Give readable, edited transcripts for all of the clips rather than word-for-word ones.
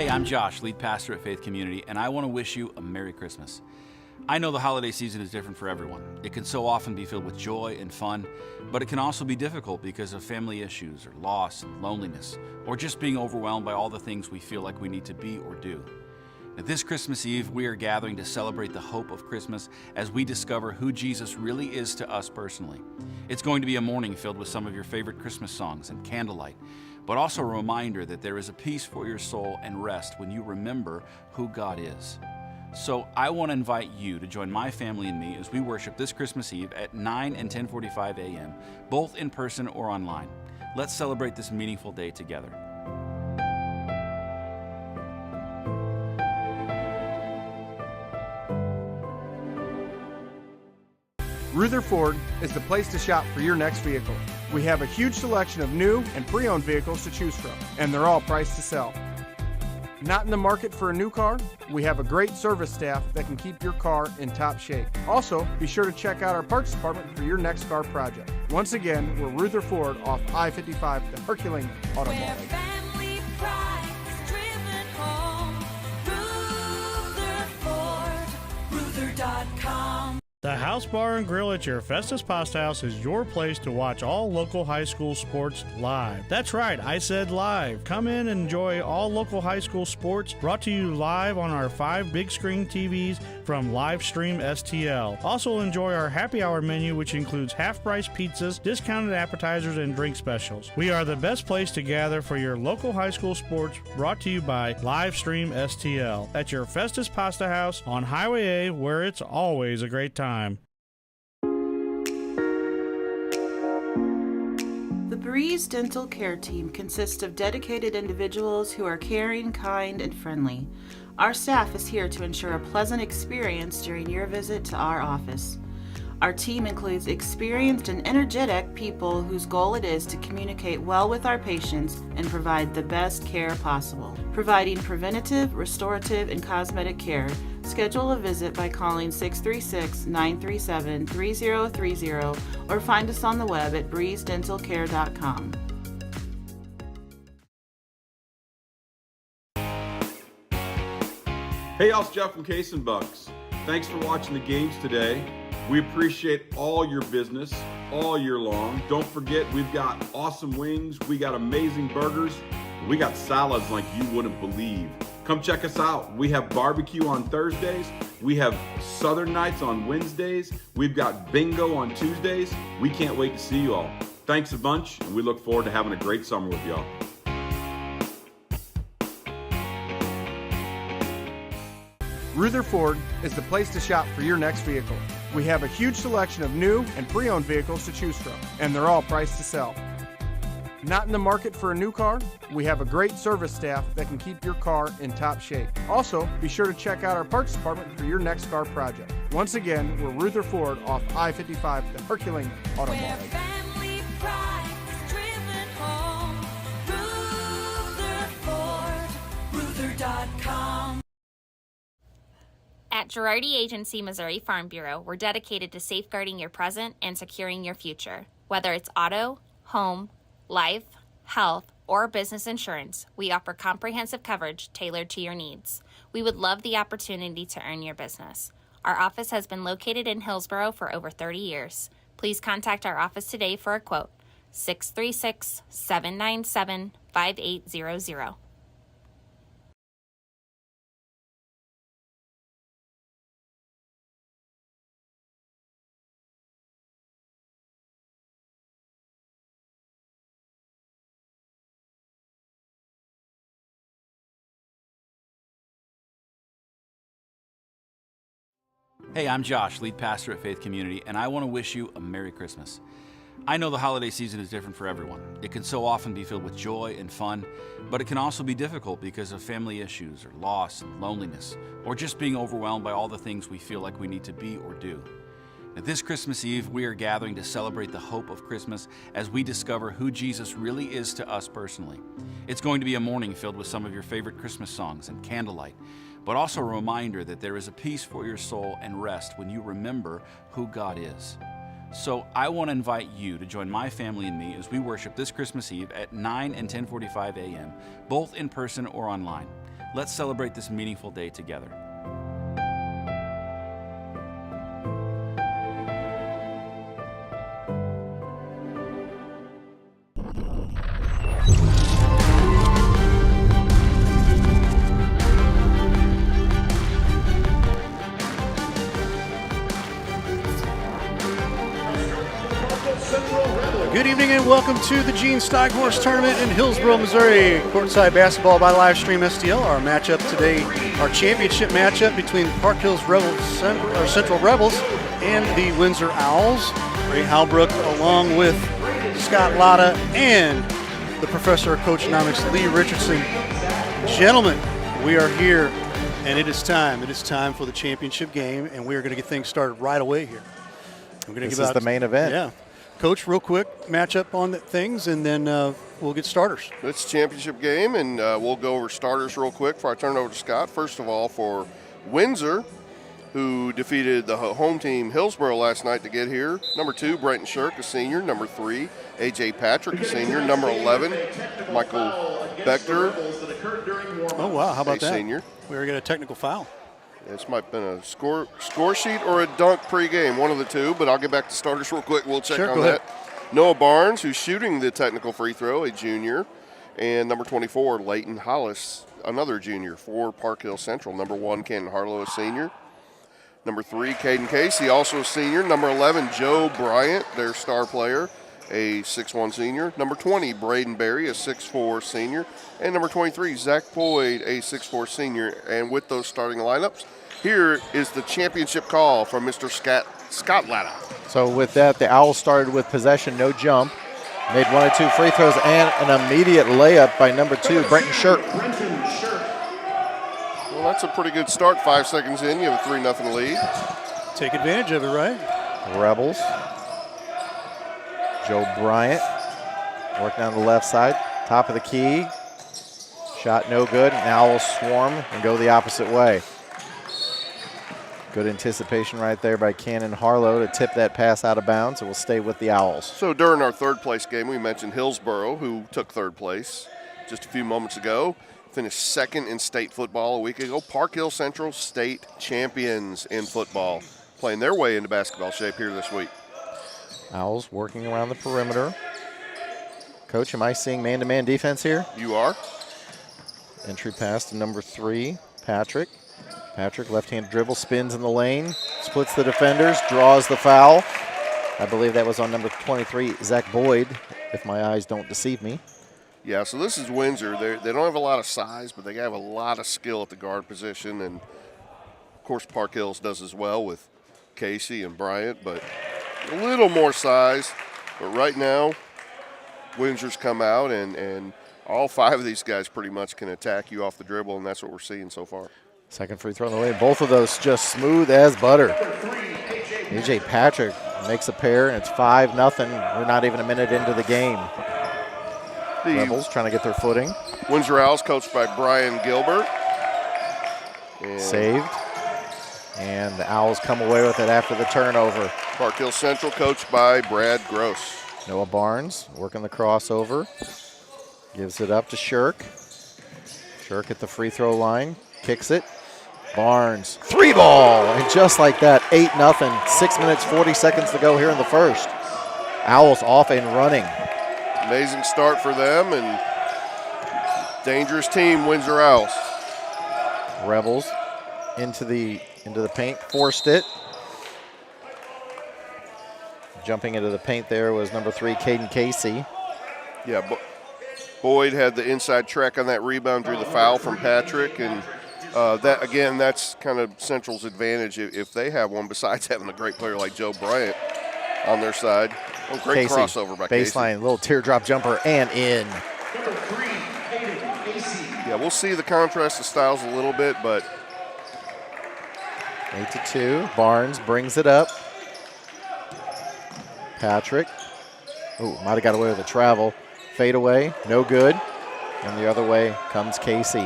Hey, I'm Josh, lead pastor at Faith Community, and I want to wish you a Merry Christmas. I know the holiday season is different for everyone. It can so often be filled with joy and fun, but it can also be difficult because of family issues or loss and loneliness, or just being overwhelmed by all the things we feel like we need to be or do. At this Christmas Eve, we are gathering to celebrate the hope of Christmas as we discover who Jesus really is to us personally. It's going to be a morning filled with some of your favorite Christmas songs and candlelight, but also a reminder that there is a peace for your soul and rest when you remember who God is. So I want to invite you to join my family and me as we worship this Christmas Eve at 9 and 10:45 a.m., both in person or online. Let's celebrate this meaningful day together. Rutherford is the place to shop for your next vehicle. We have a huge selection of new and pre-owned vehicles to choose from, and they're all priced to sell. Not in the market for a new car? We have a great service staff that can keep your car in top shape. Also, be sure to check out our parts department for your next car project. Once again, we're Rutherford off I-55, the Herculean Auto Mall. Family pride is driven home. Rutherford, Ruther.com. The House Bar and Grill at your Festus Pasta House is your place to watch all local high school sports live. That's right, I said live. Come in and enjoy all local high school sports brought to you live on our 5 big screen TVs from Livestream STL. Also enjoy our happy hour menu, which includes half-price pizzas, discounted appetizers, and drink specials. We are the best place to gather for your local high school sports brought to you by Livestream STL at your Festus Pasta House on Highway A, where it's always a great time. The Breeze Dental Care Team consists of dedicated individuals who are caring, kind, and friendly. Our staff is here to ensure a pleasant experience during your visit to our office. Our team includes experienced and energetic people whose goal it is to communicate well with our patients and provide the best care possible. Providing preventative, restorative, and cosmetic care, schedule a visit by calling 636-937-3030 or find us on the web at breezedentalcare.com. Hey, y'all, it's Jeff from Case and Bucks. Thanks for watching the games today. We appreciate all your business all year long. Don't forget, we've got awesome wings, we got amazing burgers, we got salads like you wouldn't believe. Come check us out. We have barbecue on Thursdays, we have Southern Nights on Wednesdays, we've got bingo on Tuesdays. We can't wait to see you all. Thanks a bunch, and we look forward to having a great summer with y'all. Rutherford is the place to shop for your next vehicle. We have a huge selection of new and pre-owned vehicles to choose from, and they're all priced to sell. Not in the market for a new car? We have a great service staff that can keep your car in top shape. Also, be sure to check out our parts department for your next car project. Once again, we're Rutherford off I-55, the Herculean Auto Mall. Family pride is driven home. Rutherford, Ruther.com. At Girardi Agency Missouri Farm Bureau, we're dedicated to safeguarding your present and securing your future. Whether it's auto, home, life, health, or business insurance, we offer comprehensive coverage tailored to your needs. We would love the opportunity to earn your business. Our office has been located in Hillsborough for over 30 years. Please contact our office today for a quote, 636-797-5800. Hey, I'm Josh, lead pastor at Faith Community, and I want to wish you a Merry Christmas. I know the holiday season is different for everyone. It can so often be filled with joy and fun, but it can also be difficult because of family issues or loss and loneliness, or just being overwhelmed by all the things we feel like we need to be or do. At this Christmas Eve, we are gathering to celebrate the hope of Christmas as we discover who Jesus really is to us personally. It's going to be a morning filled with some of your favorite Christmas songs and candlelight, but also a reminder that there is a peace for your soul and rest when you remember who God is. So I want to invite you to join my family and me as we worship this Christmas Eve at 9 and 10:45 a.m., both in person or online. Let's celebrate this meaningful day together. Good evening and welcome to the Gene STEIGHORST Tournament in Hillsboro, Missouri. Courtside basketball by Livestream STL. Our matchup today, our championship matchup between Park Hills Rebels, or Central Rebels, and the Windsor Owls. Ray Halbrook along with Scott Latta and the Professor of Coachonomics, Lee Richardson. Gentlemen, we are here and it is time. It is time for the championship game, and we are going to get things started right away here. This is the main event. Yeah. Coach, real quick, matchup on things, and then we'll get starters. It's a championship game, and we'll go over starters real quick before I turn it over to Scott. First of all, for Windsor, who defeated the home team Hillsboro last night to get here. Number 2, Brenton Shirk, a senior. Number 3, A.J. Patrick, a senior. Number 11, Michael Bechter. Oh, wow. How about that? Senior. We were getting a technical foul. This might have been a score sheet or a dunk pregame, one of the two, but I'll get back to starters real quick. We'll check on that. Noah Barnes, who's shooting the technical free throw, a junior. And number 24, Leighton Hollis, another junior for Park Hill Central. Number 1, Cannon Harlow, a senior. Number 3, Caden Casey, also a senior. Number 11, Joe Bryant, their star player, a 6'1 senior. Number 20, Braden Berry, a 6'4 senior. And number 23, Zach Boyd, a 6'4 senior. And with those starting lineups, here is the championship call from Mr. Scott Latta. So with that, the Owls started with possession, no jump. Made 1 or 2 free throws and an immediate layup by number 2, Brenton Shirk. Well, that's a pretty good start. 5 seconds in, you have a 3-0 lead. Take advantage of it, right? Rebels. Joe Bryant working on the left side, top of the key. Shot no good. Now Owls swarm and go the opposite way. Good anticipation right there by Cannon Harlow to tip that pass out of bounds. It will stay with the Owls. So during our third place game, we mentioned Hillsboro, who took third place just a few moments ago. Finished second in state football a week ago. Park Hill Central state champions in football, playing their way into basketball shape here this week. Owls working around the perimeter. Coach, am I seeing man-to-man defense here? You are. Entry pass to number 3, Patrick. Patrick, left-hand dribble, spins in the lane, splits the defenders, draws the foul. I believe that was on number 23, Zach Boyd, if my eyes don't deceive me. Yeah, so this is Windsor. They don't have a lot of size, but they have a lot of skill at the guard position. And, of course, Park Hills does as well with Casey and Bryant, but a little more size. But right now, Windsor's come out, and all 5 of these guys pretty much can attack you off the dribble, and that's what we're seeing so far. Second free throw on the way. Both of those just smooth as butter. A.J. Patrick makes a pair, and it's 5-0. We're not even a minute into the game. The Rebels trying to get their footing. Windsor Owls coached by Brian Gilbert. Saved. And the Owls come away with it after the turnover. Park Hill Central coached by Brad Gross. Noah Barnes working the crossover. Gives it up to Shirk. Shirk at the free throw line. Kicks it. Barnes, 3-ball, and just like that, 8-0. 6 minutes, 40 seconds to go here in the first. Owls off and running. Amazing start for them, and dangerous team, Windsor Owls. Rebels into the paint, forced it. Jumping into the paint there was number 3, Caden Casey. Yeah, Boyd had the inside track on that rebound, drew the foul from Patrick, and that's kind of Central's advantage if they have one, besides having a great player like Joe Bryant on their side. Oh, great Casey, crossover by Casey. Baseline, little teardrop jumper, and in. Yeah, we'll see the contrast of styles a little bit, but 8-2. Barnes brings it up. Patrick. Ooh, might have got away with the travel. Fade away, no good. And the other way comes Casey.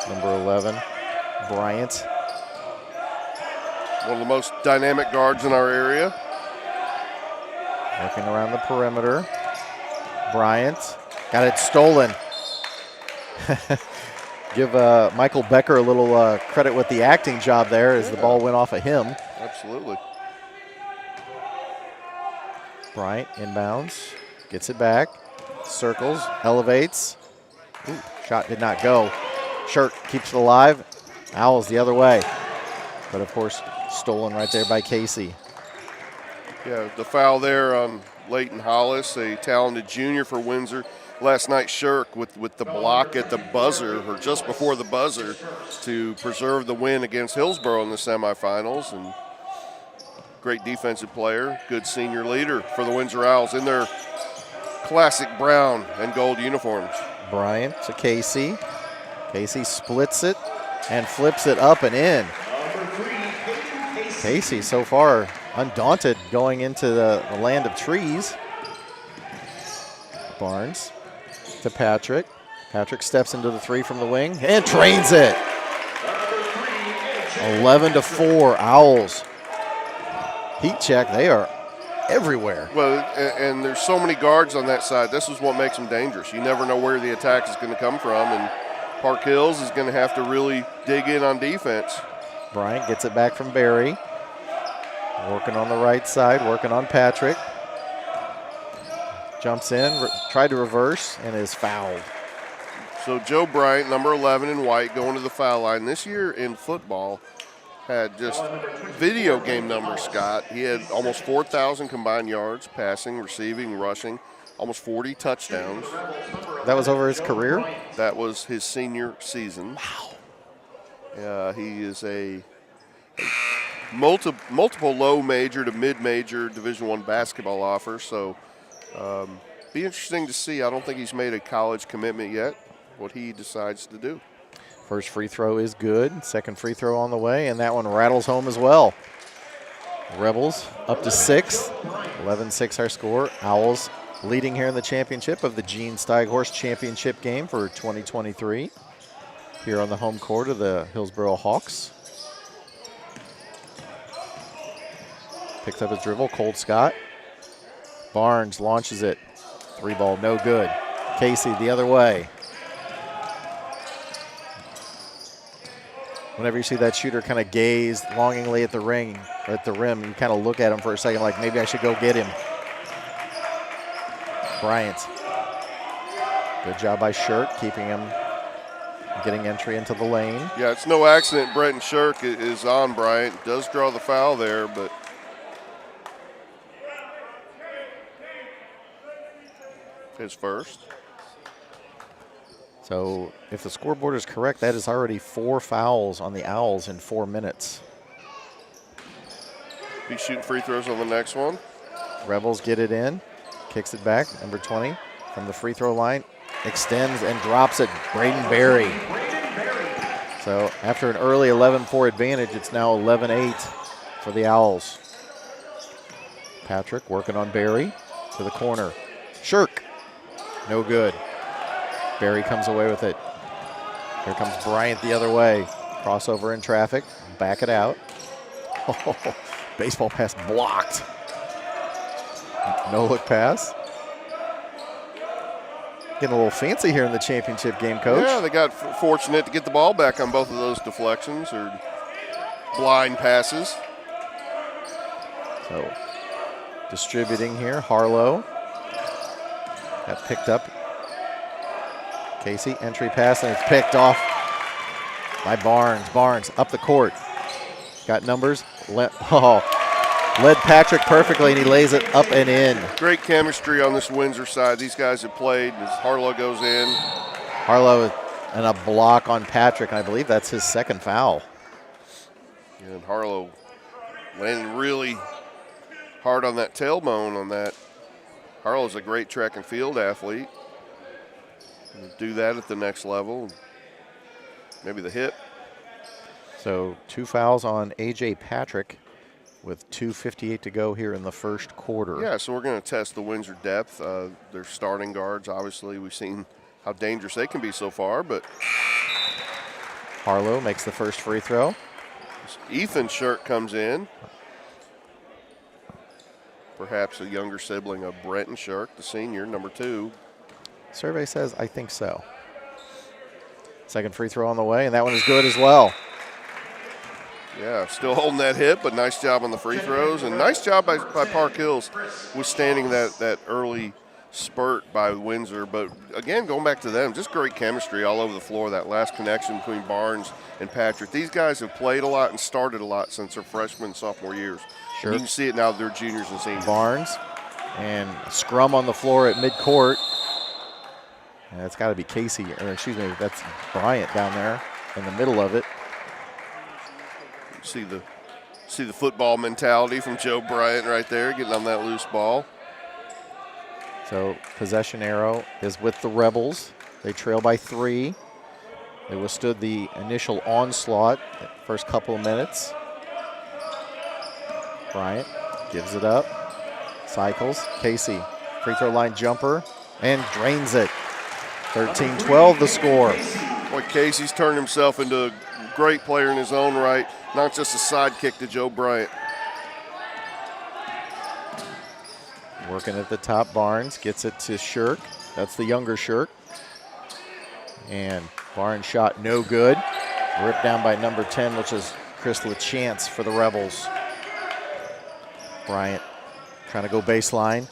Number 11, Bryant. One of the most dynamic guards in our area. Working around the perimeter. Bryant got it stolen. give Michael Becker a little credit with the acting job there as the ball went off of him. Absolutely. Bryant inbounds, gets it back, circles, elevates. Ooh, shot did not go. Shirk keeps it alive. Owls the other way. But of course, stolen right there by Casey. Yeah, the foul there on Leighton Hollis, a talented junior for Windsor. Last night, Shirk with the block at the buzzer, or just before the buzzer, to preserve the win against Hillsborough in the semifinals. And great defensive player, good senior leader for the Windsor Owls in their classic brown and gold uniforms. Bryant to Casey. Casey splits it and flips it up and in. Casey so far undaunted going into the land of trees. Barnes to Patrick. Patrick steps into the three from the wing and trains it. 11-4 Owls. Heat check, they are everywhere. Well, and there's so many guards on that side. This is what makes them dangerous. You never know where the attack is going to come from, and Park Hills is going to have to really dig in on defense. Bryant gets it back from Barry. Working on the right side, working on Patrick. Jumps in, tried to reverse, and is fouled. So Joe Bryant, number 11 in white, going to the foul line. This year in football had just video game numbers, Scott. He had almost 4,000 combined yards, passing, receiving, rushing, almost 40 touchdowns. That was over his career? That was his senior season. Wow. He is a multiple low major to mid major Division I basketball offers. So be interesting to see. I don't think he's made a college commitment yet, what he decides to do. First free throw is good. Second free throw on the way, and that one rattles home as well. Rebels up to 6. 11-6 our score. Owls leading here in the championship of the Gene Steighorst Championship game for 2023. Here on the home court of the Hillsborough Hawks. Picks up his dribble, Colt Scott. Barnes launches it. 3-ball, no good. Casey the other way. Whenever you see that shooter kind of gaze longingly at the ring, or at the rim, you kind of look at him for a second like maybe I should go get him. Bryant. Good job by Shirk, keeping him, getting entry into the lane. Yeah, it's no accident Brenton Shirk is on Bryant. Does draw the foul there, but his first. So if the scoreboard is correct, that is already 4 fouls on the Owls in 4 minutes. Be shooting free throws on the next one. Rebels get it in, kicks it back, number 20 from the free throw line, extends and drops it, Braden Berry. So after an early 11-4 advantage, it's now 11-8 for the Owls. Patrick working on Berry to the corner. Shirk, no good. Barry comes away with it. Here comes Bryant the other way. Crossover in traffic. Back it out. Oh, baseball pass blocked. No look pass. Getting a little fancy here in the championship game, Coach. Yeah, they got fortunate to get the ball back on both of those deflections or blind passes. So distributing here. Harlow. Got picked up. Casey, entry pass, and it's picked off by Barnes. Barnes up the court. Got numbers. Led Patrick perfectly, and he lays it up and in. Great chemistry on this Windsor side. These guys have played as Harlow goes in. Harlow and a block on Patrick, and I believe that's his second foul. And Harlow landing really hard on that tailbone on that. Harlow's a great track and field athlete. Do that at the next level. Maybe the hip. So 2 fouls on A.J. Patrick with 2:58 to go here in the first quarter. Yeah, so we're going to test the Windsor depth. Their starting guards, obviously, we've seen how dangerous they can be so far, but Harlow makes the first free throw. Ethan Shirk comes in. Perhaps a younger sibling of Brenton Shirk, the senior, number 2. Survey says, I think so. Second free throw on the way, and that one is good as well. Yeah, still holding that hit, but nice job on the free throws, and nice job by Park Hills withstanding that early spurt by Windsor. But again, going back to them, just great chemistry all over the floor. That last connection between Barnes and Patrick. These guys have played a lot and started a lot since their freshman and sophomore years. Sure. And you can see it now that they're juniors and seniors. Barnes and scrum on the floor at midcourt. And that's got to be Casey, or excuse me, that's Bryant down there in the middle of it. See the football mentality from Joe Bryant right there, getting on that loose ball. So possession arrow is with the Rebels. They trail by 3. They withstood the initial onslaught the first couple of minutes. Bryant gives it up, cycles. Casey, free throw line jumper, and drains it. 13-12 the score. Boy, Casey's turned himself into a great player in his own right, not just a sidekick to Joe Bryant. Working at the top, Barnes gets it to Shirk. That's the younger Shirk. And Barnes shot no good. Ripped down by number 10, which is Chris LaChance for the Rebels. Bryant trying to go baseline.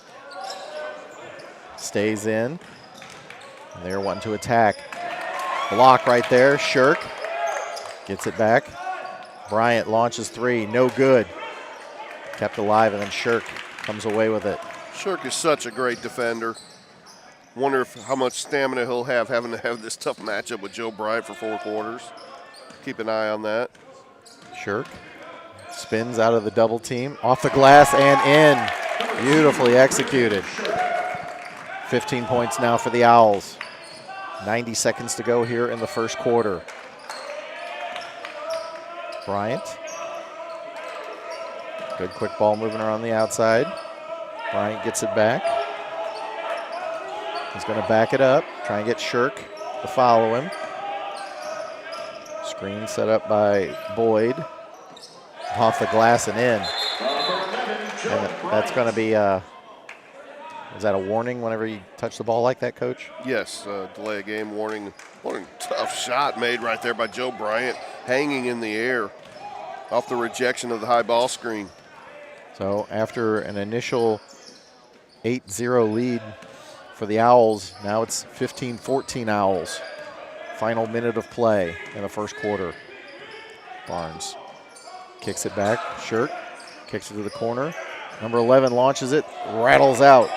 Stays in. And they're wanting to attack. Block right there. Shirk gets it back. Bryant launches 3. No good. Kept alive, and then Shirk comes away with it. Shirk is such a great defender. Wonder how much stamina he'll have having to have this tough matchup with Joe Bryant for 4 quarters. Keep an eye on that. Shirk spins out of the double team, off the glass and in. Beautifully executed. 15 points now for the Owls. 90 seconds to go here in the first quarter. Bryant. Good quick ball moving around the outside. Bryant gets it back. He's going to back it up, try and get Shirk to follow him. Screen set up by Boyd. Off the glass and in. And that's going to be, is that a warning whenever you touch the ball like that, Coach? Yes, delay of game warning. What a tough shot made right there by Joe Bryant, hanging in the air off the rejection of the high ball screen. So after an initial 8-0 lead for the Owls, now it's 15-14 Owls. Final minute of play in the first quarter. Barnes kicks it back. Shirk kicks it to the corner. Number 11 launches it, rattles out.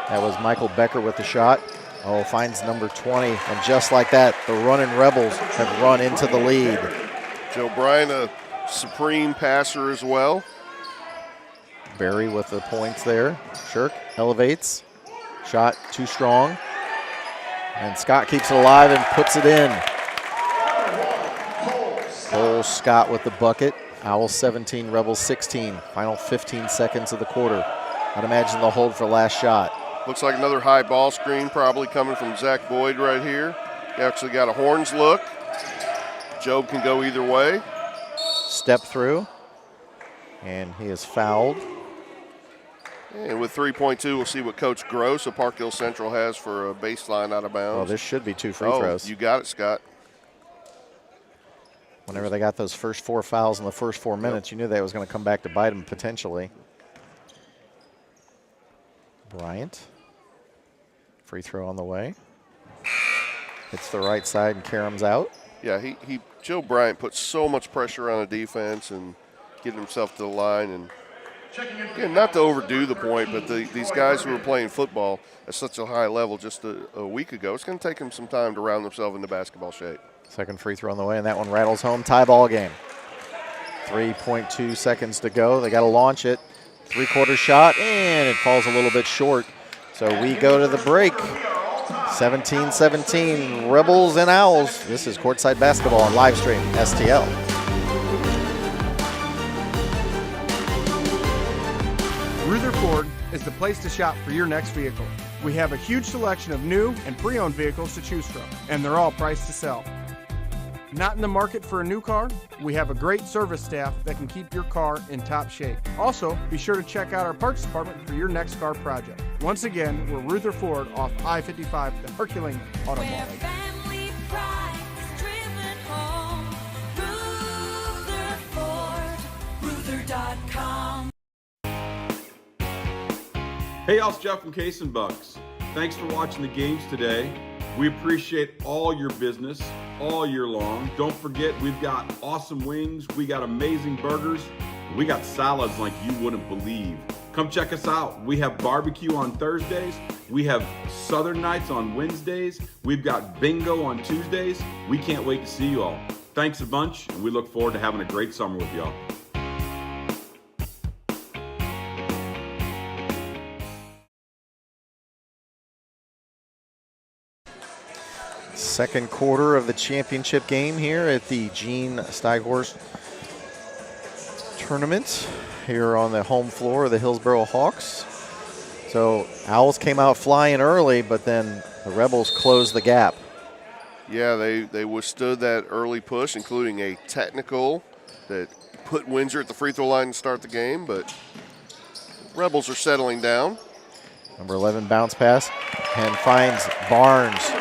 That was Michael Becker with the shot. Oh, finds number 20, and just like that, the running Rebels have run into the lead. Joe Bryant, a supreme passer as well. Barry with the points there. Shirk elevates. Shot too strong. And Scott keeps it alive and puts it in. Cole Scott with the bucket. Owls 17, Rebels 16. Final 15 seconds of the quarter. I'd imagine they'll hold for last shot. Looks like another high ball screen probably coming from Zach Boyd right here. He actually got a horns look. Job can go either way. Step through. And he is fouled. And with 3.2, we'll see what Coach Gross of Park Hill Central has for a baseline out of bounds. Well, this should be 2 free throws. You got it, Scott. Whenever they got those first 4 fouls in the first 4 minutes, you knew that was going to come back to bite them potentially. Bryant. Free throw on the way. Hits the right side and Karam's out. Yeah, Joe Bryant puts so much pressure on the defense and getting himself to the line. And again, not to overdo the point, but these guys who are playing football at such a high level just a week ago, it's going to take them some time to round themselves into basketball shape. Second free throw on the way, and that one rattles home. Tie ball game. 3.2 seconds to go. They got to launch it. 3-quarter shot, and it falls a little bit short. So we go to the break. 17-17, Rebels and Owls. This is Courtside Basketball on live stream, STL. Rutherford is the place to shop for your next vehicle. We have a huge selection of new and pre-owned vehicles to choose from, and they're all priced to sell. Not in the market for a new car? We have a great service staff that can keep your car in top shape. Also, be sure to check out our parts department for your next car project. Once again, we're Rutherford off I-55, the Herculean Auto Mall. Family pride is STEIGHORST.com. Hey, y'all, it's Jeff from Case and Bucks. Thanks for watching the games today. We appreciate all your business all year long. Don't forget, we've got awesome wings, we got amazing burgers, we got salads like you wouldn't believe. Come check us out. We have barbecue on Thursdays. We have Southern Nights on Wednesdays. We've got bingo on Tuesdays. We can't wait to see you all. Thanks a bunch, and we look forward to having a great summer with y'all. Second quarter of the championship game here at the Gene STEIGHORST tournament here on the home floor of the Hillsboro Hawks. So Owls came out flying early, but then the Rebels closed the gap. Yeah, they withstood that early push, including a technical that put Windsor at the free throw line to start the game, but Rebels are settling down. Number 11 bounce pass and finds Barnes.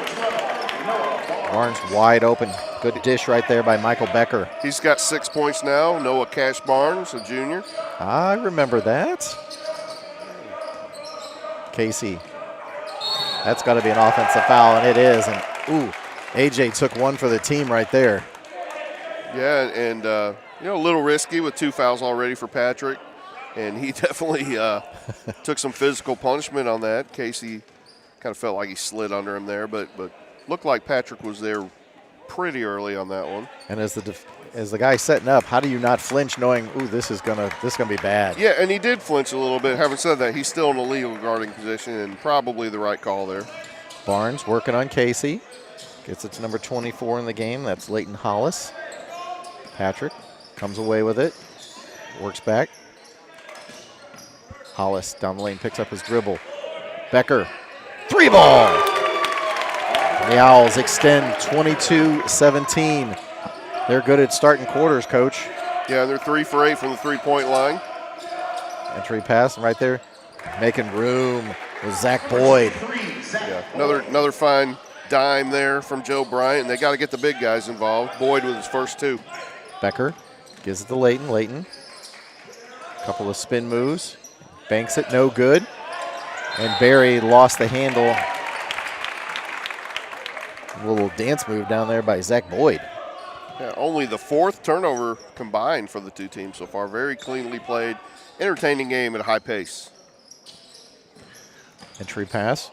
Barnes wide open. Good dish right there by Michael Becker. He's got 6 points now. Noah Cash Barnes, a junior. I remember that. Casey. That's got to be an offensive foul, and it is. And ooh, AJ took one for the team right there. Yeah, and a little risky with 2 fouls already for Patrick. And he definitely took some physical punishment on that. Casey kind of felt like he slid under him there, but looked like Patrick was there pretty early on that one. And as the guy setting up, how do you not flinch knowing, ooh, this is gonna be bad? Yeah, and he did flinch a little bit. Having said that, he's still in a legal guarding position and probably the right call there. Barnes working on Casey. Gets it to number 24 in the game. That's Leighton Hollis. Patrick comes away with it. Works back. Hollis down the lane, picks up his dribble. Becker, 3-ball. The Owls extend 22-17. They're good at starting quarters, Coach. Yeah, they're 3 for 8 from the three-point line. Entry pass right there, making room with Zach Boyd. Yeah, another fine dime there from Joe Bryant. They got to get the big guys involved. Boyd with his first 2. Becker gives it to Leighton. Leighton, couple of spin moves, banks it, no good. And Barry lost the handle. A little dance move down there by Zach Boyd. Yeah, only the 4th turnover combined for the two teams so far. Very cleanly played, entertaining game at a high pace. Entry pass.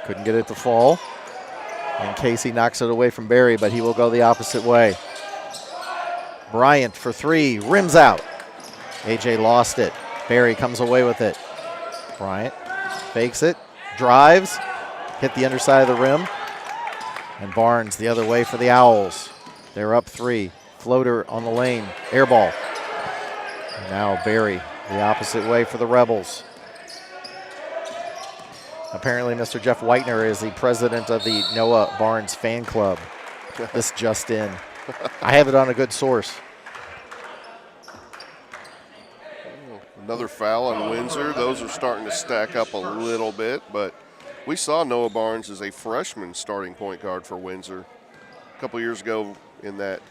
Couldn't get it to fall. And Casey knocks it away from Barry, but he will go the opposite way. Bryant for 3, rims out. AJ lost it. Barry comes away with it. Bryant fakes it, drives, hit the underside of the rim. And Barnes the other way for the Owls. They're up 3. Floater on the lane, air ball. And now Barry the opposite way for the Rebels. Apparently Mr. Jeff Whitener is the president of the Noah Barnes fan club. This just in. I have it on a good source. Another foul on Windsor. Those are starting to stack up a little bit, but we saw Noah Barnes as a freshman starting point guard for Windsor a couple years ago in that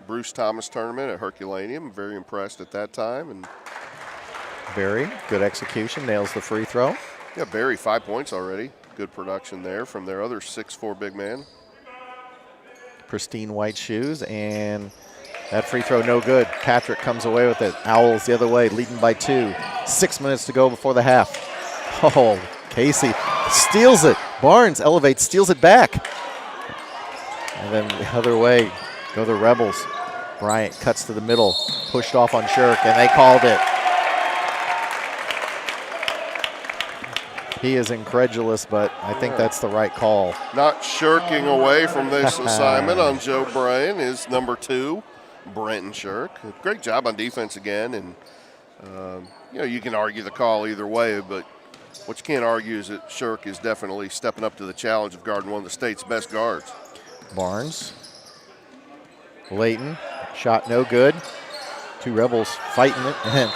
Bruce Thomas tournament at Herculaneum. Very impressed at that time. And Barry, good execution, nails the free throw. yeah, Barry, 5 points already. Good production there from their other 6'4" big man. Pristine white shoes, and that free throw no good. Patrick comes away with it. Owls the other way, leading by 2. 6 minutes to go before the half. Oh, Casey steals it. Barnes elevates, steals it back. And then the other way go the Rebels. Bryant cuts to the middle, pushed off on Shirk, and they called it. He is incredulous, but I think that's the right call. Not shirking away from this assignment on Joe Bryant is number 2, Brenton Shirk. Great job on defense again, and you can argue the call either way, but what you can't argue is that Shirk is definitely stepping up to the challenge of guarding one of the state's best guards. Barnes, Leighton, shot no good. 2 Rebels fighting it, and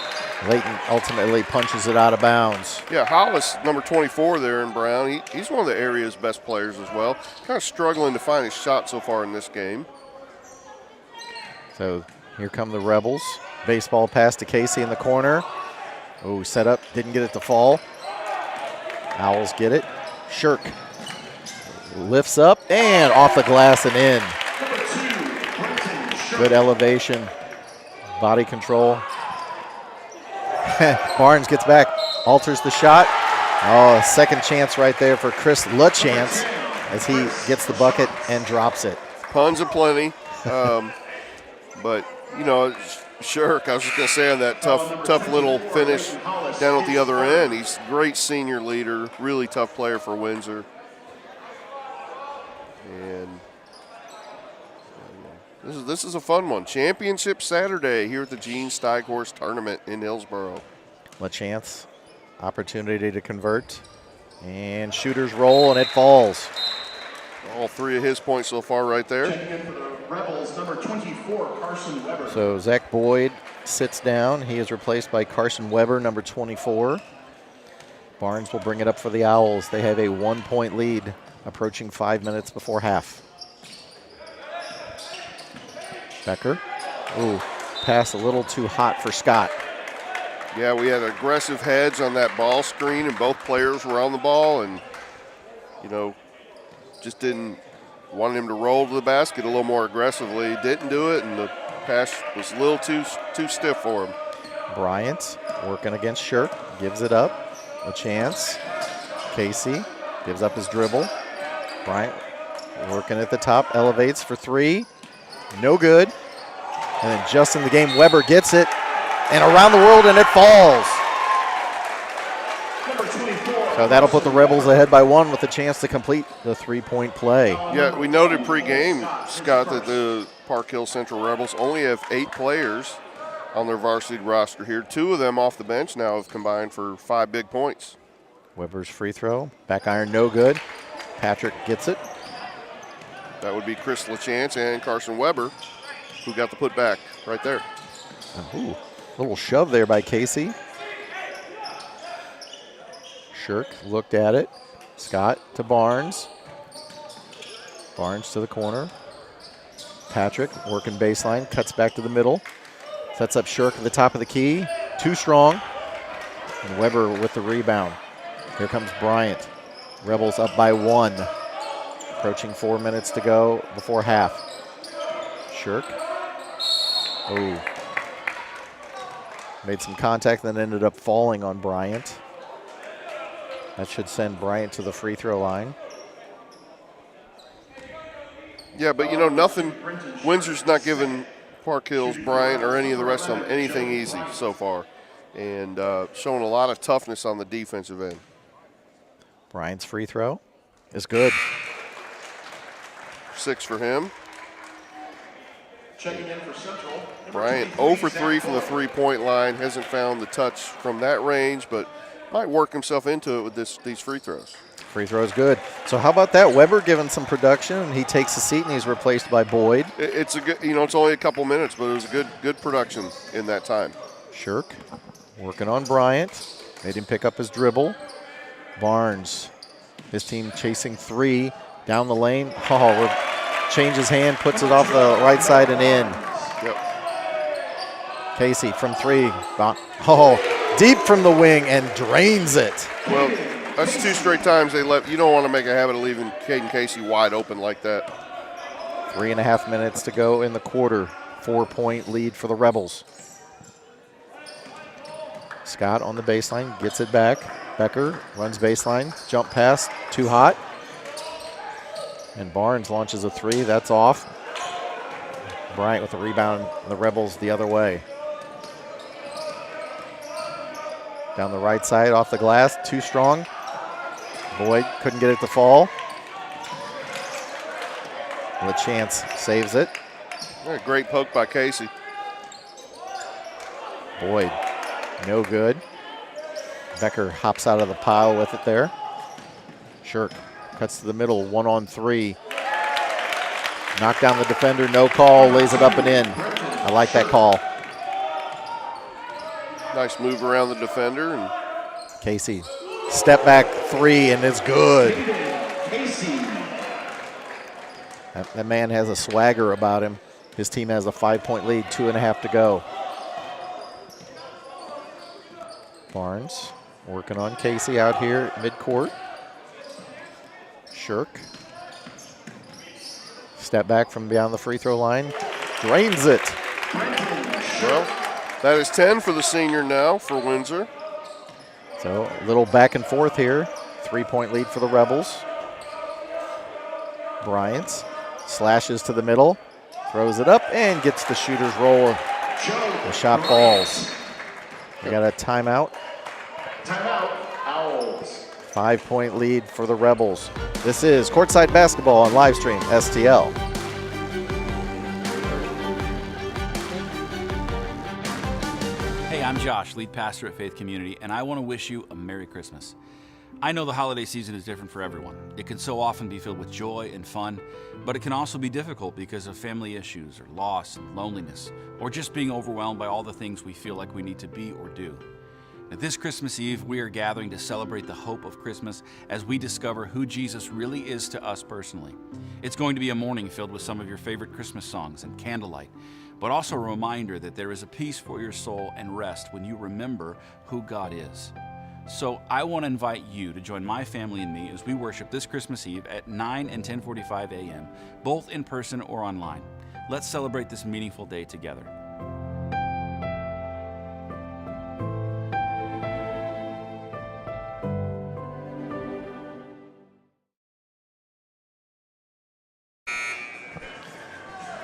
Leighton ultimately punches it out of bounds. Yeah, Hollis, number 24 there in Brown, he's one of the area's best players as well. Kind of struggling to find his shot so far in this game. So Here come the Rebels. Baseball pass to Casey in the corner. Oh, set up, didn't get it to fall. Owls get it. Shirk lifts up and off the glass and in. Good elevation, body control. Barnes gets back, alters the shot. Oh, second chance right there for Chris LaChance as he gets the bucket and drops it. Puns aplenty, but you know, Shirk, I was just going to say on that tough little finish down at the other end, he's a great senior leader, really tough player for Windsor. And this is a fun one. Championship Saturday here at the Gene STEIGHORST Tournament in Hillsboro. LaChance, opportunity to convert. And shooters roll, and it falls. All 3 of his points so far right there. Rebels, number 24, Carson Weber. So Zach Boyd sits down. He is replaced by Carson Weber, number 24. Barnes will bring it up for the Owls. They have a 1-point lead, approaching 5 minutes before half. Becker. Ooh, pass a little too hot for Scott. Yeah, we had aggressive heads on that ball screen, and both players were on the ball, and, you know, just didn't want him to roll to the basket a little more aggressively. Didn't do it, and the pass was a little too stiff for him. Bryant working against Shirk, gives it up. A chance. Casey gives up his dribble. Bryant working at the top, elevates for 3. No good. And then just in the game, Weber gets it. And around the world, and it falls. So that'll put the Rebels ahead by 1 with a chance to complete the 3-point play. Yeah, we noted pregame, Scott, that the Park Hill Central Rebels only have 8 players on their varsity roster here. 2 of them off the bench now have combined for 5 big points. Weber's free throw, back iron, no good. Patrick gets it. That would be Chris LaChance and Carson Weber, who got the putback right there. Ooh, little shove there by Casey. Shirk looked at it. Scott to Barnes. Barnes to the corner. Patrick working baseline, cuts back to the middle. Sets up Shirk at the top of the key. Too strong. And Weber with the rebound. Here comes Bryant. Rebels up by 1. Approaching 4 minutes to go before half. Shirk. Oh. Made some contact, then ended up falling on Bryant. That should send Bryant to the free throw line. Yeah, but you know, nothing, Windsor's not giving Park Hills, Bryant, or any of the rest of them anything easy so far. And showing a lot of toughness on the defensive end. Bryant's free throw is good. 6 for him. Checking in for Central. Bryant 0 for 3 from the 3-point line. Hasn't found the touch from that range, but might work himself into it with these free throws. Free throw is good. So how about that? Weber giving some production, and he takes a seat, and he's replaced by Boyd. It's a good, you know, it's only a couple minutes, but it was a good production in that time. Shirk working on Bryant. Made him pick up his dribble. Barnes, his team chasing 3 down the lane. Changes hand, puts it off the right side and in. Yep. Casey from 3. Deep from the wing and drains it. Well, that's 2 straight times they left. You don't want to make a habit of leaving Caden Casey wide open like that. 3.5 minutes to go in the quarter. 4-point lead for the Rebels. Scott on the baseline, gets it back. Becker runs baseline, jump pass, too hot. And Barnes launches a 3, that's off. Bryant with the rebound, the Rebels the other way. Down the right side, off the glass, too strong. Boyd couldn't get it to fall. LaChance saves it. Yeah, great poke by Casey. Boyd, no good. Becker hops out of the pile with it there. Shirk cuts to the middle, 1-on-3. Knocked down the defender, no call, lays it up and in. I like that call. Nice move around the defender. And Casey, step back 3, and it's good. That man has a swagger about him. His team has a 5-point lead, 2.5 to go. Barnes working on Casey out here at midcourt. Shirk. Step back from beyond the free throw line. Drains it. Well, that is 10 for the senior now for Windsor. So a little back and forth here. 3-point lead for the Rebels. Bryant slashes to the middle, throws it up, and gets the shooter's roll. The shot falls. We got a timeout. Timeout, Owls. 5-point lead for the Rebels. This is Courtside Basketball on Livestream STL. Hey, I'm Josh, lead pastor at Faith Community, and I want to wish you a Merry Christmas. I know the holiday season is different for everyone. It can so often be filled with joy and fun, but it can also be difficult because of family issues or loss and loneliness, or just being overwhelmed by all the things we feel like we need to be or do. Now, this Christmas Eve, we are gathering to celebrate the hope of Christmas as we discover who Jesus really is to us personally. It's going to be a morning filled with some of your favorite Christmas songs and candlelight, but also a reminder that there is a peace for your soul and rest when you remember who God is. So I want to invite you to join my family and me as we worship this Christmas Eve at 9 and 10:45 a.m., both in person or online. Let's celebrate this meaningful day together.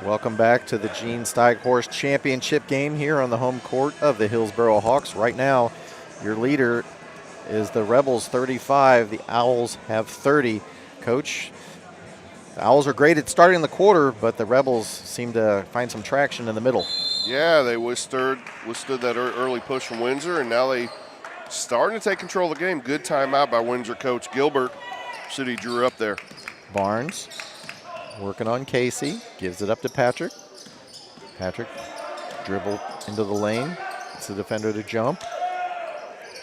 Welcome back to the Gene STEIGHORST Championship game here on the home court of the Hillsboro Hawks. Right now, your leader is the Rebels 35. The Owls have 30. Coach, the Owls are great at starting the quarter, but the Rebels seem to find some traction in the middle. Yeah, they withstood that early push from Windsor, and now they starting to take control of the game. Good timeout by Windsor coach Gilbert. City drew up there. Barnes working on Casey, gives it up to Patrick. Patrick dribble into the lane. It's the defender to jump.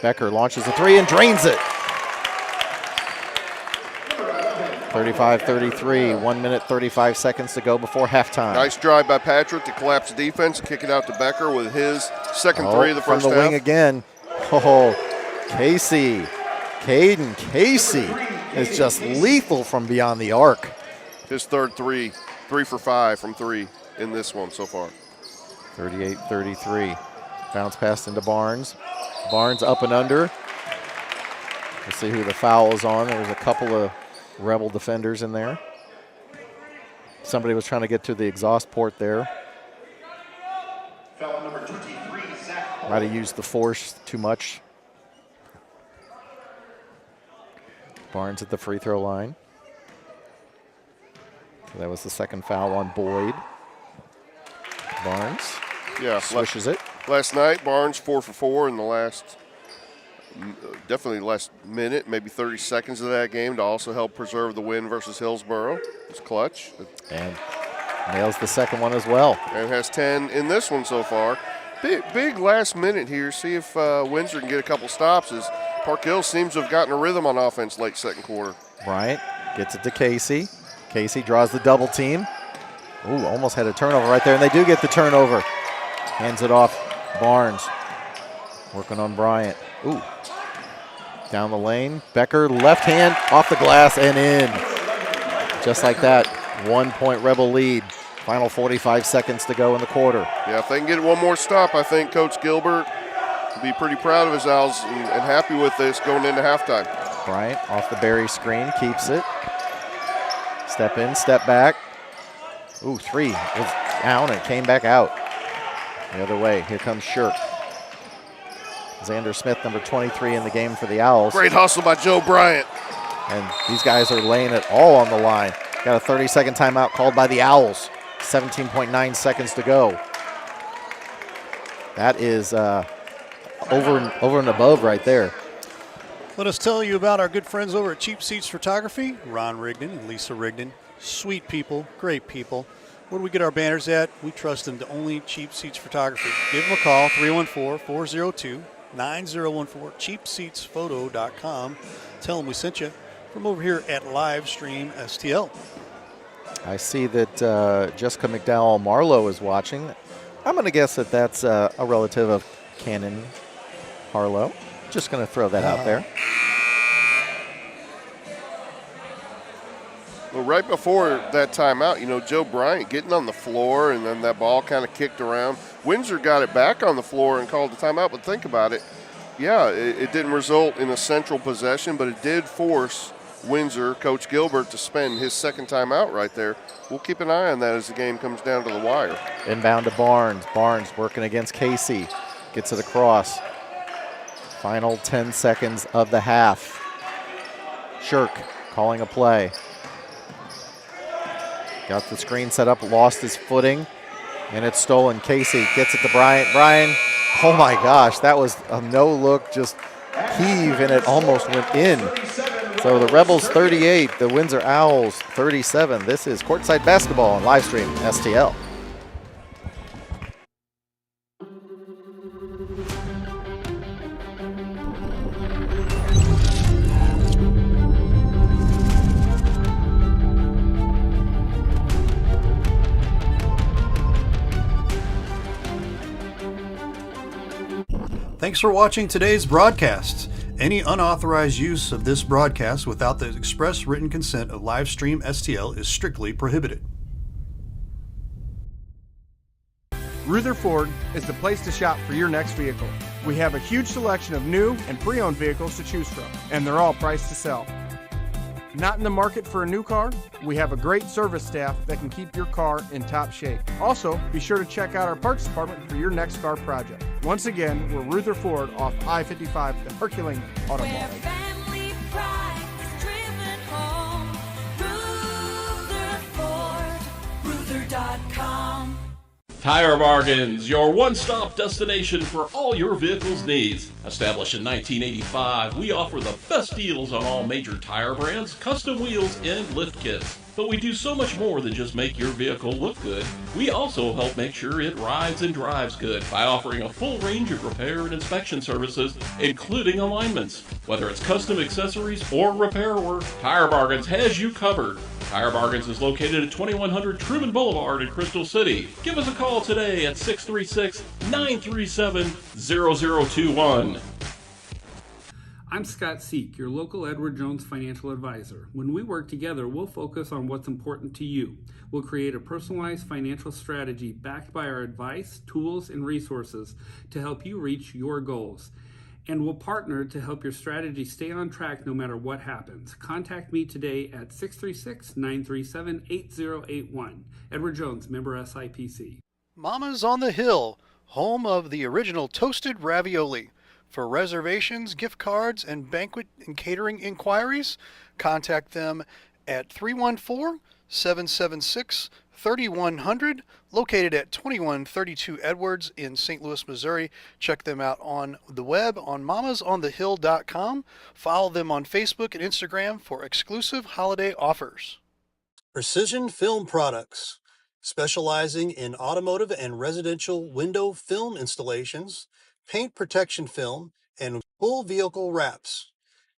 Becker launches a three and drains it. 35-33, 1 minute, 35 seconds to go before halftime. Nice drive by Patrick to collapse the defense, kick it out to Becker with his second three of the first half. From the wing again. Oh, Casey, Caden Casey is just lethal from beyond the arc. His third 3 for 5 from 3 in this one so far. 38-33. Bounce pass into Barnes. Barnes up and under. Let's see who the foul is on. There's a couple of Rebel defenders in there. Somebody was trying to get to the exhaust port there. Foul number 23, Zach. Might have used the force too much. Barnes at the free throw line. That was the second foul on Boyd. Barnes swishes it. Last night, Barnes 4 for 4 in the last, definitely last minute, maybe 30 seconds of that game to also help preserve the win versus Hillsboro. It's clutch. And nails the second one as well. And has 10 in this one so far. Big last minute here. See if Windsor can get a couple stops as Park Hill seems to have gotten a rhythm on offense late second quarter. Bryant gets it to Casey. Casey draws the double team. Ooh, almost had a turnover right there, and they do get the turnover. Hands it off. Barnes working on Bryant. Ooh. Down the lane. Becker, left hand, off the glass and in. Just like that, 1 point Rebel lead. Final 45 seconds to go in the quarter. Yeah, if they can get one more stop, I think Coach Gilbert will be pretty proud of his Owls and happy with this going into halftime. Bryant off the Barry screen, keeps it. Step in, step back. Ooh, three was down and came back out. The other way, here comes Shirk. Xander Smith, number 23 in the game for the Owls. Great hustle by Joe Bryant. And these guys are laying it all on the line. Got a 30-second timeout called by the Owls. 17.9 seconds to go. That is over and above right there. Let us tell you about our good friends over at Cheap Seats Photography, Ron Rigdon and Lisa Rigdon. Sweet people, great people. Where do we get our banners at? We trust them to only Cheap Seats Photography. Give them a call, 314-402-9014, cheapseatsphoto.com. Tell them we sent you from over here at Livestream STL. I see that Jessica McDowell Marlowe is watching. I'm going to guess that that's a relative of Cannon Harlow. Just going to throw that out there. Well, right before that timeout, you know, Joe Bryant getting on the floor, and then that ball kind of kicked around. Windsor got it back on the floor and called the timeout, but think about it. Yeah, it didn't result in a central possession, but it did force Windsor, Coach Gilbert, to spend his second timeout right there. We'll keep an eye on that as the game comes down to the wire. Inbound to Barnes. Barnes working against Casey. Gets it across. Final 10 seconds of the half. Shirk calling a play. Got the screen set up, lost his footing, and it's stolen. Casey gets it to Bryant. Brian, oh my gosh, that was a no-look, just heave, and it almost went in. So the Rebels 38, the Windsor Owls 37. This is Courtside Basketball on Livestream STL. Thanks for watching today's broadcast. Any unauthorized use of this broadcast without the express written consent of Livestream STL is strictly prohibited. Ruther Ford is the place to shop for your next vehicle. We have a huge selection of new and pre-owned vehicles to choose from, and they're all priced to sell. Not in the market for a new car? We have a great service staff that can keep your car in top shape. Also, be sure to check out our parts department for your next car project. Once again, we're Ruther Ford off I-55, the Herculean Where Automall. family pride is driven home. Rutherford, Ruther.com. Tire Bargains, your one-stop destination for all your vehicle's needs. Established in 1985, we offer the best deals on all major tire brands, custom wheels, and lift kits. But we do so much more than just make your vehicle look good. We also help make sure it rides and drives good by offering a full range of repair and inspection services, including alignments. Whether it's custom accessories or repair work, Tire Bargains has you covered. Tire Bargains is located at 2100 Truman Boulevard in Crystal City. Give us a call today at 636-937-0021. I'm Scott Seek, your local Edward Jones financial advisor. When we work together, we'll focus on what's important to you. We'll create a personalized financial strategy backed by our advice, tools, and resources to help you reach your goals. And we'll partner to help your strategy stay on track no matter what happens. Contact me today at 636-937-8081. Edward Jones, member SIPC. Mama's on the Hill, home of the original toasted ravioli. For reservations, gift cards, and banquet and catering inquiries, contact them at 314-776-3100, located at 2132 Edwards in St. Louis, Missouri. Check them out on the web on mamasonthehill.com. Follow them on Facebook and Instagram for exclusive holiday offers. Precision Film Products, specializing in automotive and residential window film installations, paint protection film, and full vehicle wraps.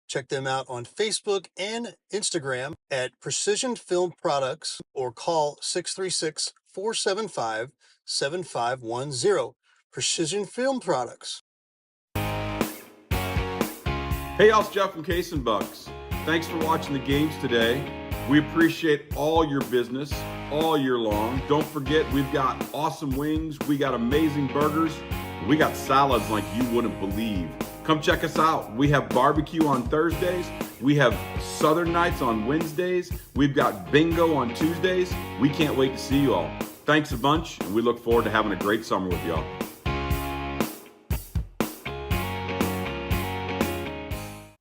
Check them out on Facebook and Instagram at Precision Film Products or call 636-475-7510. Precision Film Products. Hey, y'all, it's Jeff from Case and Bucks. Thanks for watching the games today. We appreciate all your business all year long. Don't forget, we've got awesome wings, we got amazing burgers, we got salads like you wouldn't believe. Come check us out. We have barbecue on Thursdays. We have Southern Nights on Wednesdays. We've got bingo on Tuesdays. We can't wait to see you all. Thanks a bunch, and we look forward to having a great summer with y'all.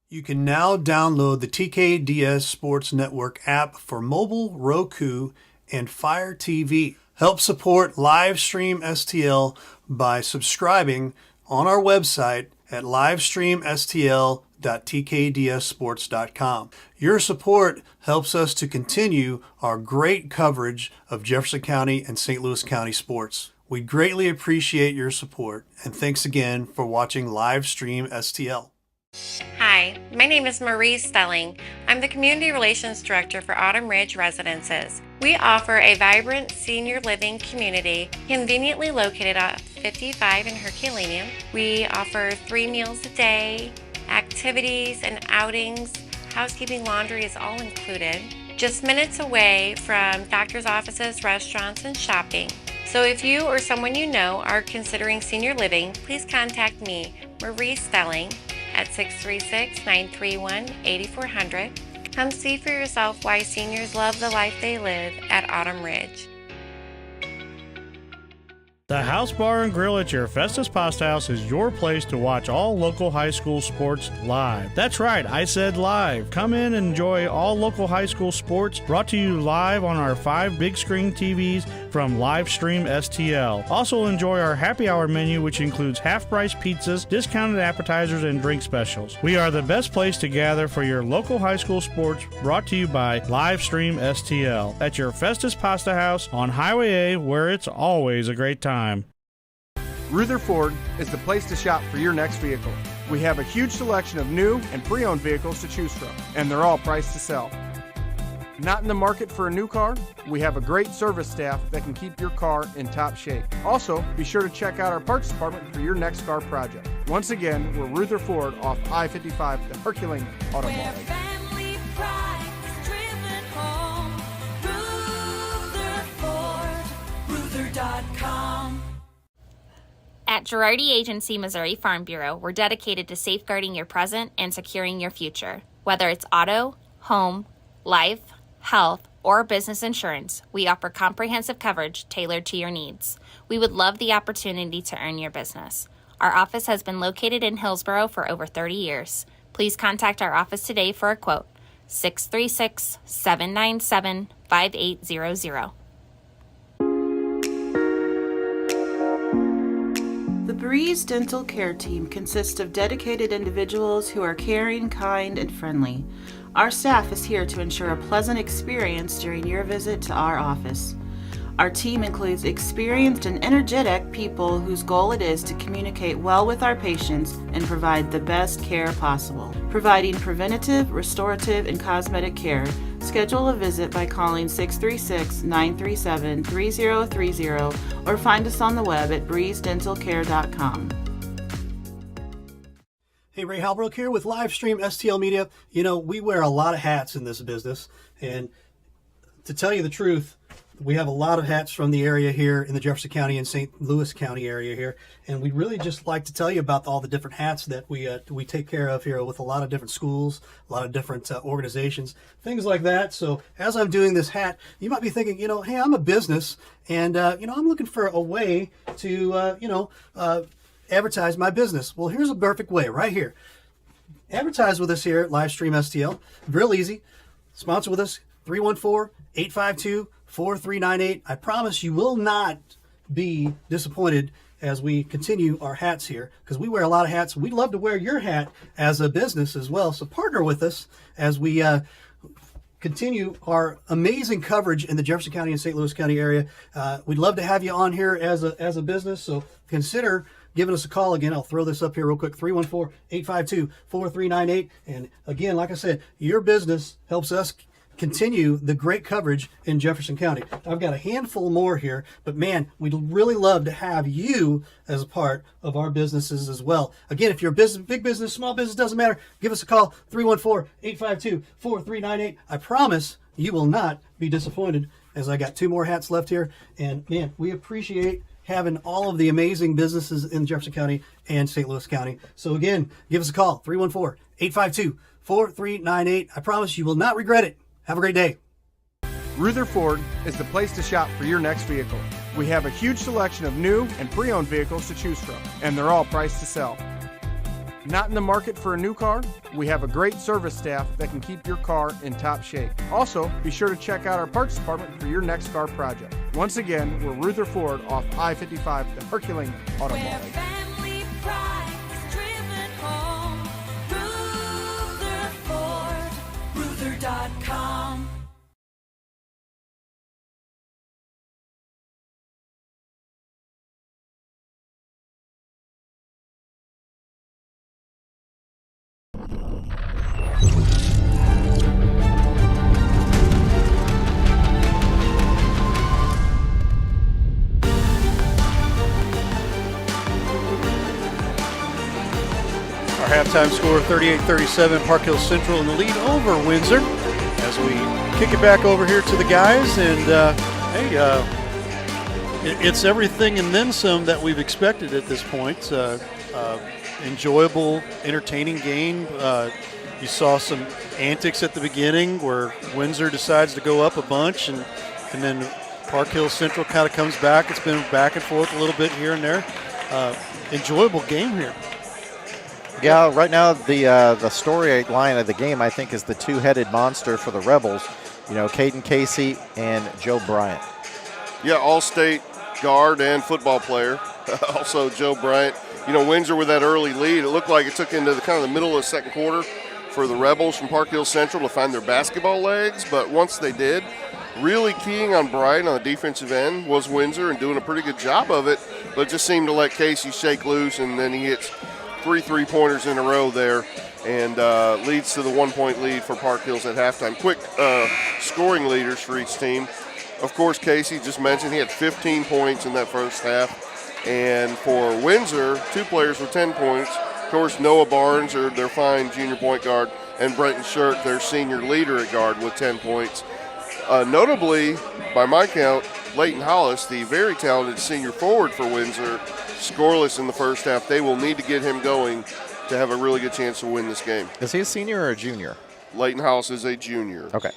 You can now download the TKDS Sports Network app for mobile, Roku, and Fire TV. Help support Livestream STL by subscribing on our website at livestreamstl.tkdssports.com. Your support helps us to continue our great coverage of Jefferson County and St. Louis County sports. We greatly appreciate your support, and thanks again for watching Livestream STL. Hi, Hi, my name is Marie Stelling. I'm the Community Relations Director for Autumn Ridge Residences. We offer a vibrant senior living community conveniently located at 55 in Herculaneum. We offer 3 meals a day, activities and outings. Housekeeping, laundry is all included. Just minutes away from doctor's offices, restaurants, and shopping. So if you or someone you know are considering senior living, please contact me, Marie Stelling, at 636-931-8400. Come see for yourself why seniors love the life they live at Autumn Ridge. The House Bar and Grill at your Festus Pasta House is your place to watch all local high school sports live. That's right, I said live. Come in and enjoy all local high school sports brought to you live on our 5 big screen TVs from Livestream STL. Also enjoy our happy hour menu, which includes half-price pizzas, discounted appetizers, and drink specials. We are the best place to gather for your local high school sports, brought to you by Livestream STL at your Festus Pasta House on Highway A, where it's always a great time. Ruther Ford is the place to shop for your next vehicle. We have a huge selection of new and pre-owned vehicles to choose from, and they're all priced to sell. Not in the market for a new car? We have a great service staff that can keep your car in top shape. Also, be sure to check out our parts department for your next car project. Once again, we're Ruther Ford off I-55, the Herculaneum Automall. Family pride is driven home. Rutherford.com. At Girardi Agency Missouri Farm Bureau, we're dedicated to safeguarding your present and securing your future. Whether it's auto, home, life, health, or business insurance, we offer comprehensive coverage tailored to your needs. We would love the opportunity to earn your business. Our office has been located in Hillsborough for over 30 years. Please contact our office today for a quote. 636-797-5800. The Breeze Dental Care Team consists of dedicated individuals who are caring, kind, and friendly. Our staff is here to ensure a pleasant experience during your visit to our office. Our team includes experienced and energetic people whose goal it is to communicate well with our patients and provide the best care possible. Providing preventative, restorative, and cosmetic care, schedule a visit by calling 636-937-3030 or find us on the web at breezedentalcare.com. Hey, Ray Halbrook here with Livestream STL Media. You know, we wear a lot of hats in this business, and to tell you the truth, we have a lot of hats from the area here in the Jefferson County and St. Louis County area here, and we'd really just like to tell you about all the different hats that we take care of here with a lot of different schools, a lot of different organizations, things like that. So as I'm doing this hat, you might be thinking, you know, hey, I'm a business, and you know, I'm looking for a way to advertise my business. Well, here's a perfect way right here. Advertise with us here at Livestream STL. Real easy. Sponsor with us, 314-852-4398. I promise you will not be disappointed as we continue our hats here, because we wear a lot of hats. We'd love to wear your hat as a business as well. So partner with us as we continue our amazing coverage in the Jefferson County and St. Louis County area. We'd love to have you on here as a business. So consider giving us a call. Again, I'll throw this up here real quick, 314-852-4398. And again, like I said, your business helps us continue the great coverage in Jefferson County. I've got a handful more here, but man, we'd really love to have you as a part of our businesses as well. Again, if you're a business, big business, small business, doesn't matter, give us a call, 314-852-4398. I promise you will not be disappointed, as I got 2 more hats left here. And man, we appreciate having all of the amazing businesses in Jefferson County and St. Louis County. So again, give us a call, 314-852-4398. I promise you will not regret it. Have a great day. Ruther Ford is the place to shop for your next vehicle. We have a huge selection of new and pre-owned vehicles to choose from, and they're all priced to sell. Not in the market for a new car? We have a great service staff that can keep your car in top shape. Also, be sure to check out our parts department for your next car project. Once again, we're Ruther Ford off I-55, the Herculaneum Automall. Family pride is driven home. Rutherford. Ruther.com. Our halftime score 38-37, Park Hill Central in the lead over Windsor. As we kick it back over here to the guys, and it's everything and then some that we've expected at this point. Enjoyable, entertaining game. You saw some antics at the beginning where Windsor decides to go up a bunch, and then Park Hill Central kind of comes back. It's been back and forth a little bit here and there. Enjoyable game here. Yeah, right now the storyline of the game, I think, is the two-headed monster for the Rebels. You know, Caden Casey and Joe Bryant. Yeah, all-state guard and football player. Also, Joe Bryant. You know, Windsor with that early lead, it looked like it took into the kind of the middle of the second quarter for the Rebels from Park Hill Central to find their basketball legs. But once they did, really keying on Bryant on the defensive end was Windsor and doing a pretty good job of it. But it just seemed to let Casey shake loose, and then he hits 3 3-pointers in a row there, and leads to the 1-point lead for Park Hills at halftime. Quick scoring leaders for each team. Of course, Casey just mentioned he had 15 points in that first half. And for Windsor, 2 players with 10 points. Of course, Noah Barnes, their fine junior point guard, and Brenton Shirk, their senior leader at guard, with 10 points. Notably, by my count, Leighton Hollis, the very talented senior forward for Windsor, scoreless in the first half. They will need to get him going to have a really good chance to win this game. Is he a senior or a junior? Leighton Hollis is a junior. Okay.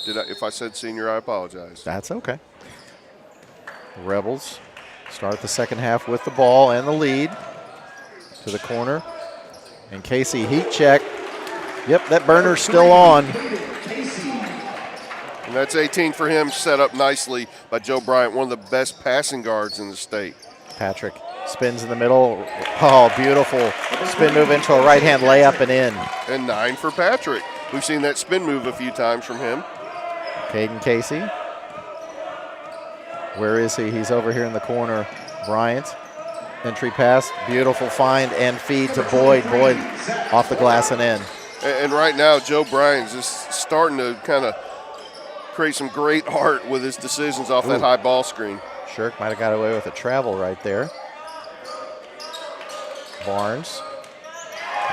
If I said senior, I apologize. That's okay. The Rebels start the second half with the ball and the lead to the corner. And Casey, heat check. Yep, that burner's still on. And that's 18 for him, set up nicely by Joe Bryant, one of the best passing guards in the state. Patrick spins in the middle. Oh, beautiful spin move into a right-hand layup and in. And 9 for Patrick. We've seen that spin move a few times from him. Caden Casey. Where is he? He's over here in the corner. Bryant. Entry pass. Beautiful find and feed to Boyd. Boyd off the glass and in. And right now, Joe Bryant's just starting to kind of create some great art with his decisions off that high ball screen. Shirk might have got away with a travel right there. Barnes.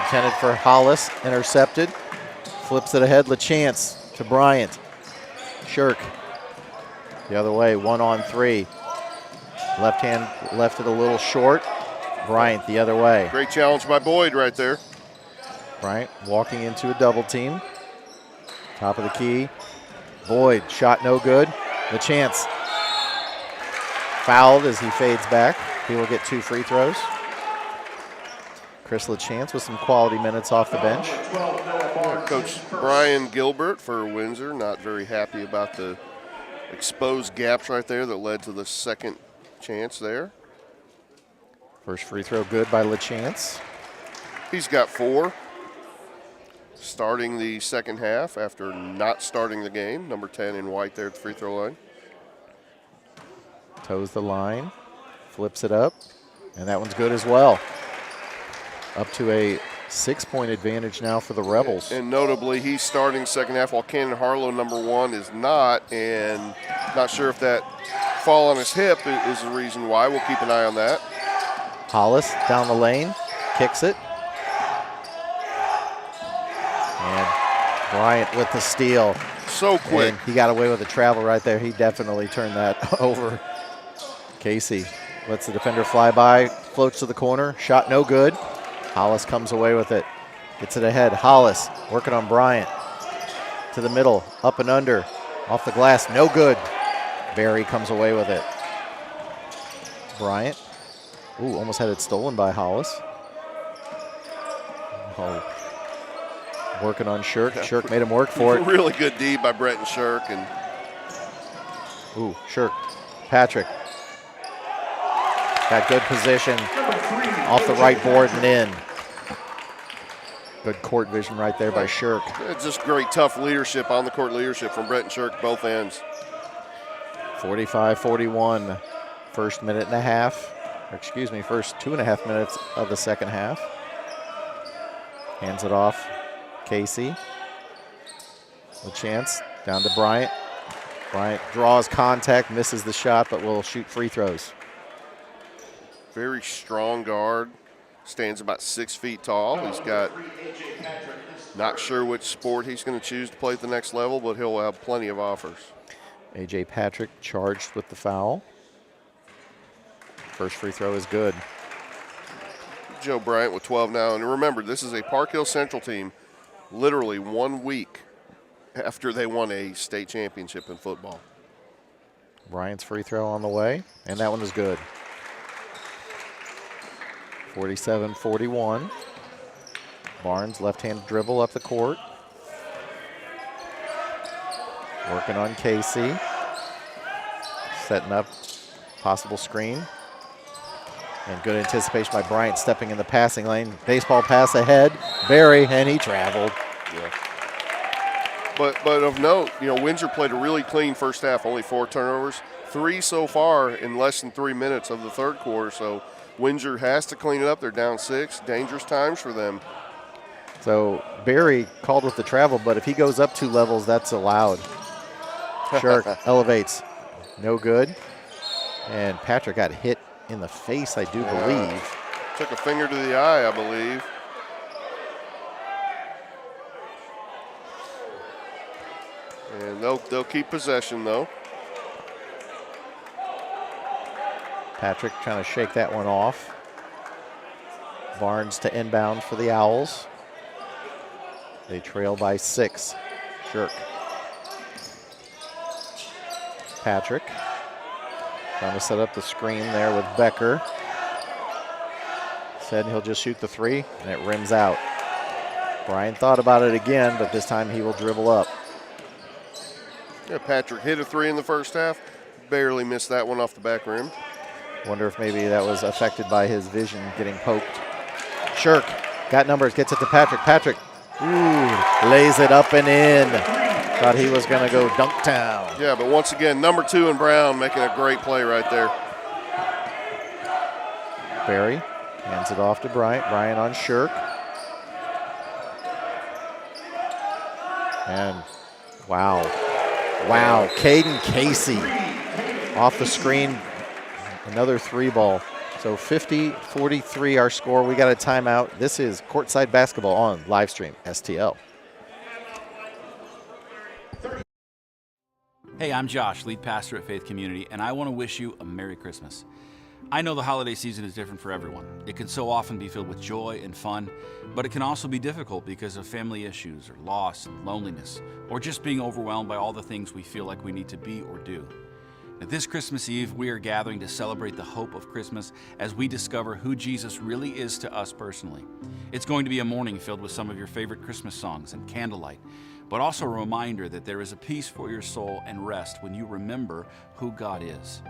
Intended for Hollis. Intercepted. Flips it ahead. LaChance to Bryant. Shirk. The other way. 1-on-3. Left hand left it a little short. Bryant the other way. Great challenge by Boyd right there. Bryant walking into a double team. Top of the key. Boyd. Shot no good. LaChance. Fouled as he fades back. He will get 2 free throws. Chris LaChance with some quality minutes off the bench. Coach Brian Gilbert for Windsor not very happy about the exposed gaps right there that led to the second chance there. First free throw good by LaChance. He's got 4. Starting the second half after not starting the game. Number 10 in white there at the free throw line. Toes the line, flips it up, and that one's good as well. Up to a 6-point advantage now for the Rebels. And notably, he's starting second half while Cannon Harlow, number 1, is not, and not sure if that fall on his hip is the reason why. We'll keep an eye on that. Hollis down the lane, kicks it. And Bryant with the steal. So quick. And he got away with a travel right there. He definitely turned that over. Casey lets the defender fly by, floats to the corner, shot no good. Hollis comes away with it, gets it ahead. Hollis working on Bryant. To the middle, up and under, off the glass, no good. Barry comes away with it. Bryant, ooh, almost had it stolen by Hollis. Oh, working on Shirk. Shirk made him work for it. Really good D by Brenton Shirk. And ooh, Shirk, Patrick. Got good position off the right board and in. Good court vision right there by Shirk. Just great tough leadership, on the court leadership from Brenton Shirk, both ends. 45-41, first minute and a half, or excuse me, first 2.5 minutes of the second half. Hands it off Casey, a chance, down to Bryant. Bryant draws contact, misses the shot, but will shoot free throws. Very strong guard, stands about 6 feet tall. He's got, not sure which sport he's going to choose to play at the next level, but he'll have plenty of offers. A.J. Patrick charged with the foul. First free throw is good. Joe Bryant with 12 now. And remember, this is a Park Hill Central team literally 1 week after they won a state championship in football. Bryant's free throw on the way, and that one is good. 47-41. Barnes, left-handed dribble up the court. Working on Casey. Setting up possible screen. And good anticipation by Bryant stepping in the passing lane. Baseball pass ahead. Barry, and he traveled. Yeah. But of note, Windsor played a really clean first half, only 4 turnovers. 3 so far in less than 3 minutes of the third quarter, so Windsor has to clean it up. They're down 6. Dangerous times for them. So Barry called with the travel, but if he goes up 2 levels, that's allowed. Shirk elevates. No good. And Patrick got hit in the face, I do believe. Took a finger to the eye, I believe. And they'll keep possession, though. Patrick trying to shake that one off. Barnes to inbound for the Owls. They trail by 6. Shirk. Patrick trying to set up the screen there with Becker. Said he'll just shoot the 3, and it rims out. Brian thought about it again, but this time he will dribble up. Yeah, Patrick hit a 3 in the first half. Barely missed that one off the back rim. Wonder if maybe that was affected by his vision getting poked. Shirk got numbers, gets it to Patrick. Patrick, lays it up and in. Thought he was going to go dunk town. Yeah, but once again, number 2 and Brown making a great play right there. Barry hands it off to Bryant. Bryant on Shirk. And wow, Caden Casey off the screen. Another 3 ball. So 50-43 our score. We got a timeout. This is Courtside Basketball on live stream STL. Hey, I'm Josh, lead pastor at Faith Community, and I want to wish you a Merry Christmas. I know the holiday season is different for everyone. It can so often be filled with joy and fun, but it can also be difficult because of family issues or loss and loneliness, or just being overwhelmed by all the things we feel like we need to be or do. Now, this Christmas Eve, we are gathering to celebrate the hope of Christmas as we discover who Jesus really is to us personally. It's going to be a morning filled with some of your favorite Christmas songs and candlelight, but also a reminder that there is a peace for your soul and rest when you remember who God is.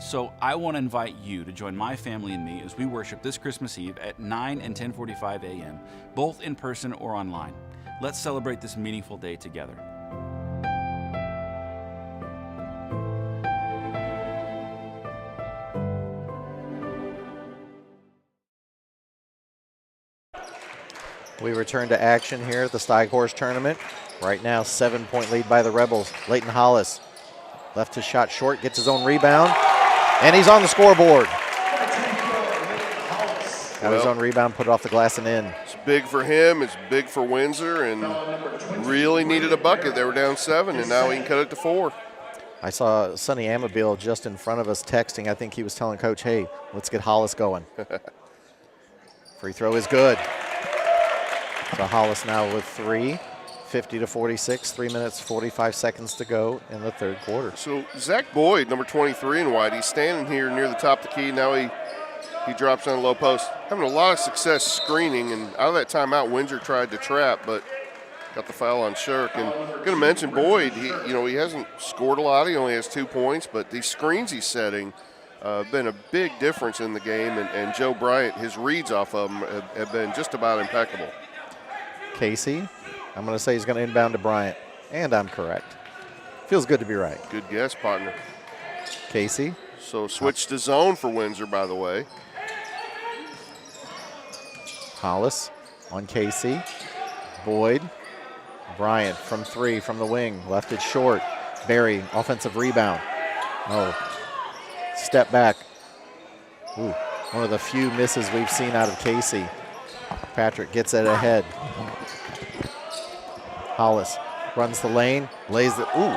So I want to invite you to join my family and me as we worship this Christmas Eve at 9 and 10:45 a.m., both in person or online. Let's celebrate this meaningful day together. We return to action here at the STEIGHORST tournament. Right now, 7-point lead by the Rebels. Leighton Hollis, left his shot short, gets his own rebound, and he's on the scoreboard. Got his own rebound, put it off the glass and in. It's big for him, it's big for Windsor, and really needed a bucket. They were down 7, and now he can cut it to 4. I saw Sonny Amabile just in front of us texting. I think he was telling Coach, hey, let's get Hollis going. Free throw is good. So Hollis now with 3, 50-46, 3 minutes, 45 seconds to go in the third quarter. So Zach Boyd, number 23 in white, he's standing here near the top of the key. Now he drops on a low post. Having a lot of success screening, and out of that timeout, Windsor tried to trap, but got the foul on Shirk. And I'm going to mention Boyd, he hasn't scored a lot. He only has 2 points, but these screens he's setting been a big difference in the game, and Joe Bryant, his reads off of them have been just about impeccable. Casey, I'm going to say he's going to inbound to Bryant, and I'm correct. Feels good to be right. Good guess, partner. Casey. So switch to zone for Windsor, by the way. Hollis on Casey. Boyd Bryant from 3 from the wing, left it short. Barry, offensive rebound. Oh, step back. Ooh, one of the few misses we've seen out of Casey. Patrick gets it ahead. Hollis runs the lane, lays it. Ooh,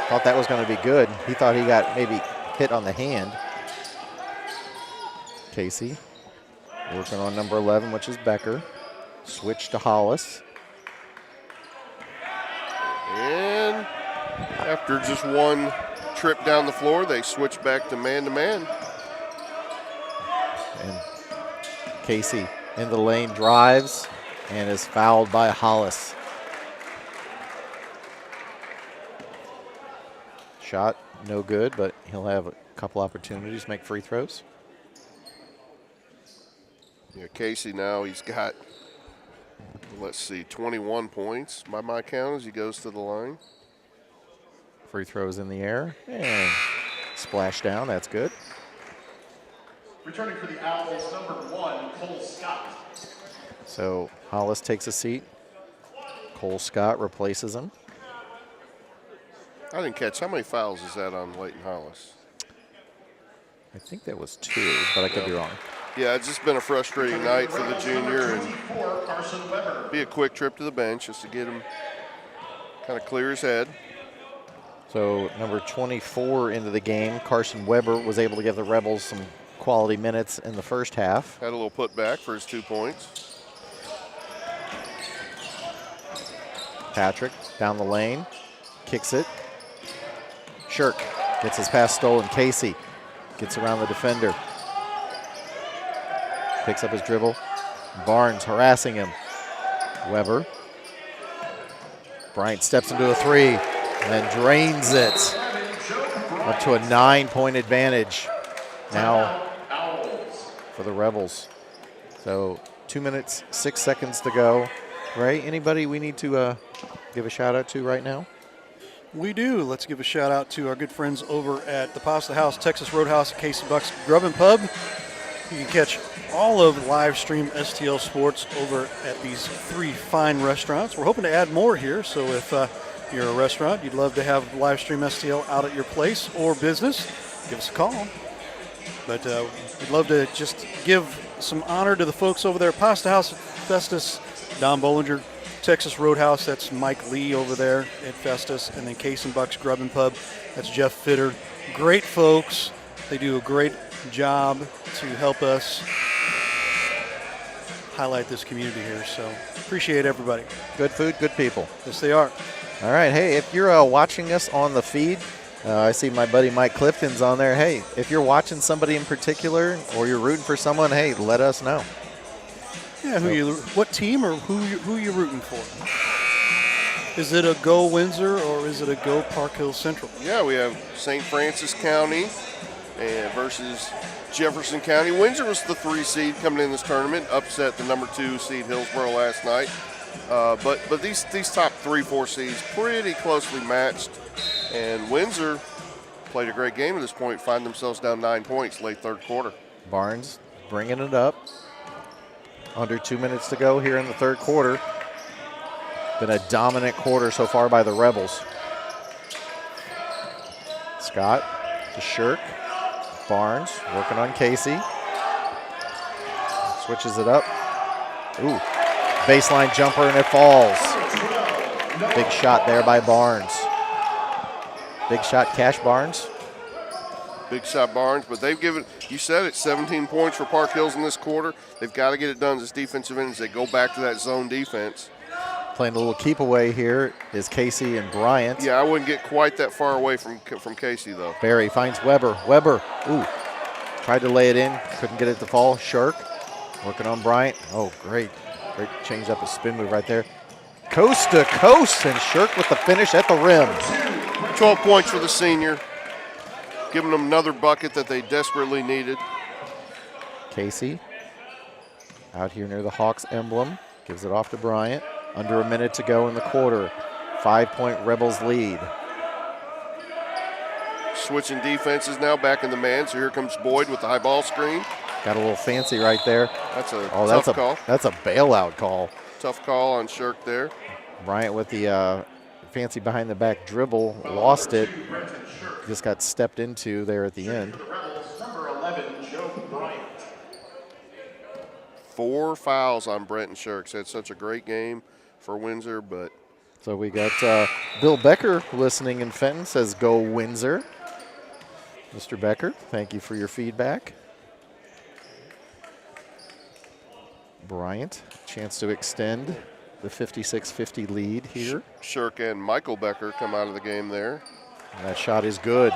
thought that was going to be good. He thought he got maybe hit on the hand. Casey working on number 11, which is Becker. Switch to Hollis. And after just one trip down the floor, they switch back to man-to-man. And Casey in the lane drives and is fouled by Hollis. Shot no good, but he'll have a couple opportunities to make free throws. Yeah, Casey now, he's got, let's see, 21 points by my count as he goes to the line. Free throws in the air and splash down, that's good. Returning for the Owls, number 1, Cole Scott. So Hollis takes a seat. Cole Scott replaces him. I didn't catch, how many fouls is that on Leighton Hollis? I think that was 2, but I could be wrong. Yeah, it's just been a frustrating night for the junior, and be a quick trip to the bench just to get him kind of clear his head. So number 24 into the game, Carson Weber was able to give the Rebels some quality minutes in the first half. Had a little putback for his 2 points. Patrick down the lane, kicks it. Shirk gets his pass stolen. Casey gets around the defender. Picks up his dribble. Barnes harassing him. Weber. Bryant steps into a 3 and then drains it. Up to a 9-point advantage now for the Rebels. So 2 minutes, 6 seconds to go. Ray, anybody we need to give a shout out to right now? We do. Let's give a shout out to our good friends over at the Pasta House, Texas Roadhouse, Casey Buck's Grub and Pub. You can catch all of live stream STL Sports over at these 3 fine restaurants. We're hoping to add more here, so if you're a restaurant, you'd love to have live stream STL out at your place or business, give us a call. But we'd love to just give some honor to the folks over there at Pasta House at Festus, Don Bollinger, Texas Roadhouse, that's Mike Lee over there at Festus, and then Case and Buck's Grub and Pub, that's Jeff Fitter. Great folks. They do a great job to help us highlight this community here, so appreciate everybody. Good food, good people. Yes, they are. All right, hey, if you're watching us on the feed, I see my buddy Mike Clifton's on there. Hey, if you're watching somebody in particular or you're rooting for someone, hey, let us know. Yeah, what team or who you rooting for? Is it a go Windsor or is it a go Park Hills Central? Yeah, we have St. Francis County versus Jefferson County. Windsor was the 3 seed coming in this tournament, upset the number 2 seed Hillsboro last night. But these top 3-4 seeds pretty closely matched, and Windsor played a great game at this point, find themselves down 9 points late third quarter. Barnes bringing it up. Under 2 minutes to go here in the third quarter. Been a dominant quarter so far by the Rebels. Scott to Shirk. Barnes working on Casey. Switches it up. Ooh, baseline jumper and it falls. Big shot there by Barnes. Big shot, Cash Barnes. Big shot Barnes, but they've given, you said it, 17 points for Park Hills in this quarter. They've got to get it done as defensive ends. They go back to that zone defense. Playing a little keep away here is Casey and Bryant. Yeah, I wouldn't get quite that far away from Casey, though. Barry finds Weber. Weber, ooh, tried to lay it in, couldn't get it to fall. Shirk working on Bryant. Oh, great change up a spin move right there. Coast to coast, and Shirk with the finish at the rim. 12 points for the senior, giving them another bucket that they desperately needed. Casey out here near the Hawks emblem, gives it off to Bryant. Under a minute to go in the quarter. 5-point Rebels lead. Switching defenses now, back in the man. So here comes Boyd with the high ball screen. Got a little fancy right there. That's a tough call. That's a bailout call. Tough call on Shirk there. Bryant with the fancy behind the back dribble, lost it. Just got stepped into there at the end. Number 11, Joe Bryant. 4 fouls on Brenton Shirks. Had such a great game for Windsor, but. So we got Bill Becker listening in Fenton, says go Windsor. Mr. Becker, thank you for your feedback. Bryant, chance to extend the 56-50 lead here. Shirk and Michael Becker come out of the game there. And that shot is good.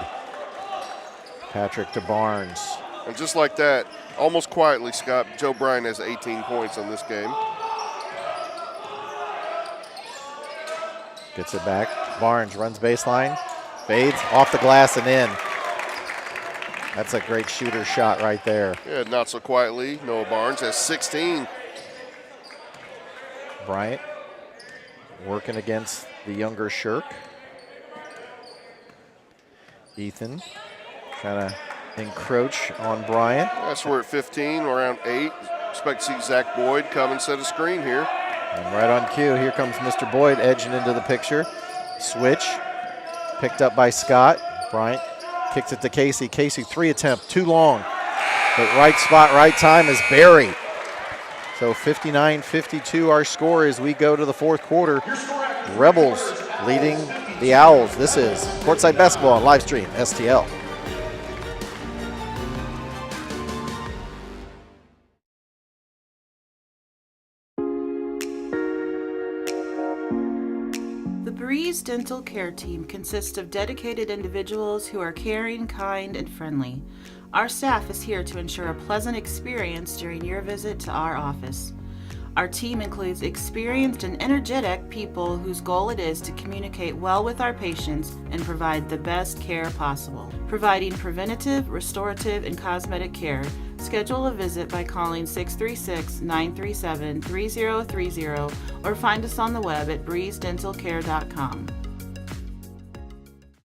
Patrick to Barnes. And just like that, almost quietly, Scott, Joe Bryant has 18 points on this game. Gets it back. Barnes runs baseline, fades off the glass and in. That's a great shooter shot right there. Yeah, not so quietly. Noah Barnes has 16. Bryant working against the younger Shirk. Ethan trying to encroach on Bryant. Yes, we're at 15, we're around 8. Expect to see Zach Boyd come and set a screen here. And right on cue, here comes Mr. Boyd edging into the picture. Switch, picked up by Scott. Bryant kicks it to Casey. Casey, 3 attempt, too long. But right spot, right time is Barry. So 59-52 our score as we go to the fourth quarter. Rebels leading the Owls. This is Courtside Basketball on live stream, STL. The Breeze Dental Care Team consists of dedicated individuals who are caring, kind, and friendly. Our staff is here to ensure a pleasant experience during your visit to our office. Our team includes experienced and energetic people whose goal it is to communicate well with our patients and provide the best care possible. Providing preventative, restorative, and cosmetic care. Schedule a visit by calling 636-937-3030 or find us on the web at breezedentalcare.com.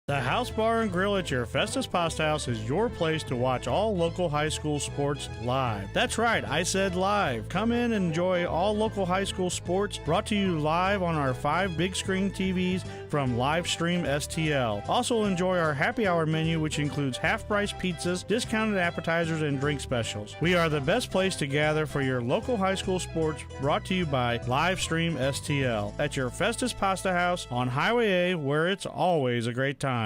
The House Bar and Grill at your Festus Pasta House is your place to watch all local high school sports live. That's right, I said live. Come in and enjoy all local high school sports brought to you live on our 5 big screen TVs from Livestream STL. Also enjoy our happy hour menu, which includes half-price pizzas, discounted appetizers, and drink specials. We are the best place to gather for your local high school sports brought to you by Livestream STL at your Festus Pasta House on Highway A, where it's always a great time.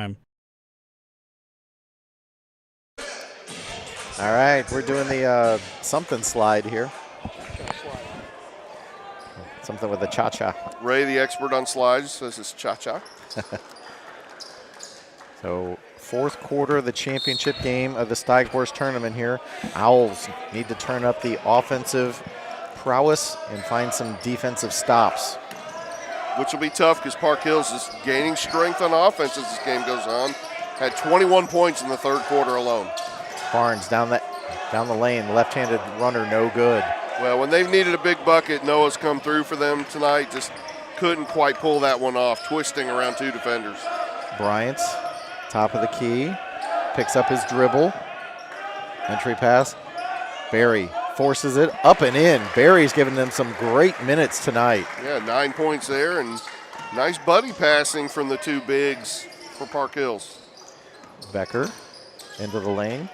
All right, we're doing the something slide here. Something with a cha-cha. Ray, the expert on slides, says it's cha-cha. So fourth quarter of the championship game of the STEIGHORST tournament here. Owls need to turn up the offensive prowess and find some defensive stops. Which will be tough because Park Hills is gaining strength on offense as this game goes on. Had 21 points in the third quarter alone. Barnes down the lane, left-handed runner, no good. Well, when they've needed a big bucket, Noah's come through for them tonight. Just couldn't quite pull that one off, twisting around 2 defenders. Bryant, top of the key, picks up his dribble. Entry pass. Barry forces it up and in. Barry's giving them some great minutes tonight. Yeah, 9 points there, and nice buddy passing from the 2 bigs for Park Hills. Becker into the lane.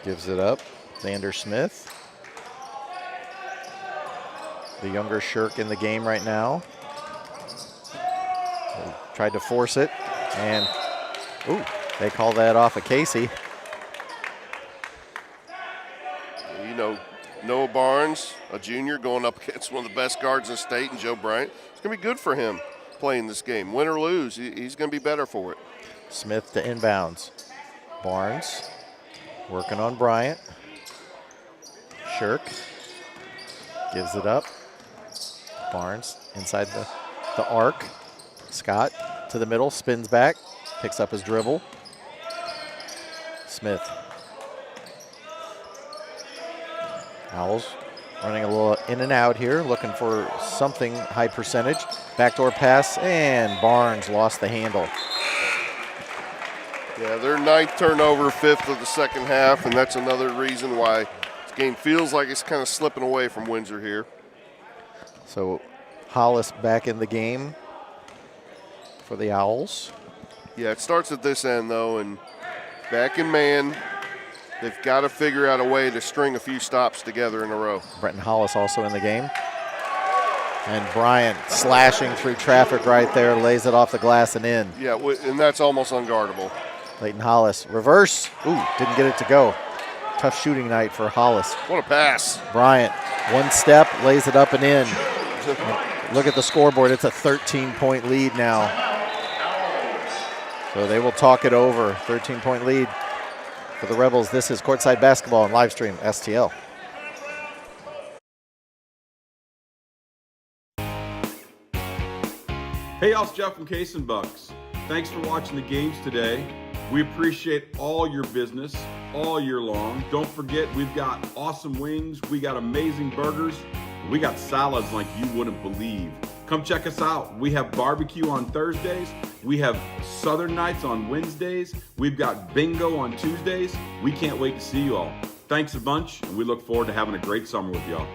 Gives it up. Xander Smith. The younger Shirk in the game right now. Tried to force it, and they call that off of Casey. You know, Noah Barnes, a junior, going up against one of the best guards in the state, and Joe Bryant. It's going to be good for him playing this game. Win or lose, he's going to be better for it. Smith to inbounds. Barnes working on Bryant. Shirk gives it up. Barnes inside the arc. Scott to the middle, spins back, picks up his dribble. Smith. Owls running a little in and out here, looking for something high percentage. Backdoor pass, and Barnes lost the handle. Yeah, their 9th turnover, 5th of the second half, and that's another reason why this game feels like it's kind of slipping away from Windsor here. So Hollis back in the game for the Owls. Yeah, it starts at this end, though, and back in man. They've got to figure out a way to string a few stops together in a row. Brenton Hollis also in the game. And Bryant slashing through traffic right there, lays it off the glass and in. Yeah, and that's almost unguardable. Leighton Hollis, reverse. Ooh, didn't get it to go. Tough shooting night for Hollis. What a pass. Bryant, one step, lays it up and in. Look at the scoreboard, it's a 13-point lead now. So they will talk it over, 13-point lead for the Rebels. This is Courtside Basketball and live stream STL. Hey, y'all, it's Jeff from Case and Bucks. Thanks for watching the games today. We appreciate all your business all year long. Don't forget, we've got awesome wings, we got amazing burgers, we got salads like you wouldn't believe. Come check us out. We have barbecue on Thursdays. We have Southern Nights on Wednesdays. We've got bingo on Tuesdays. We can't wait to see you all. Thanks a bunch, and we look forward to having a great summer with y'all.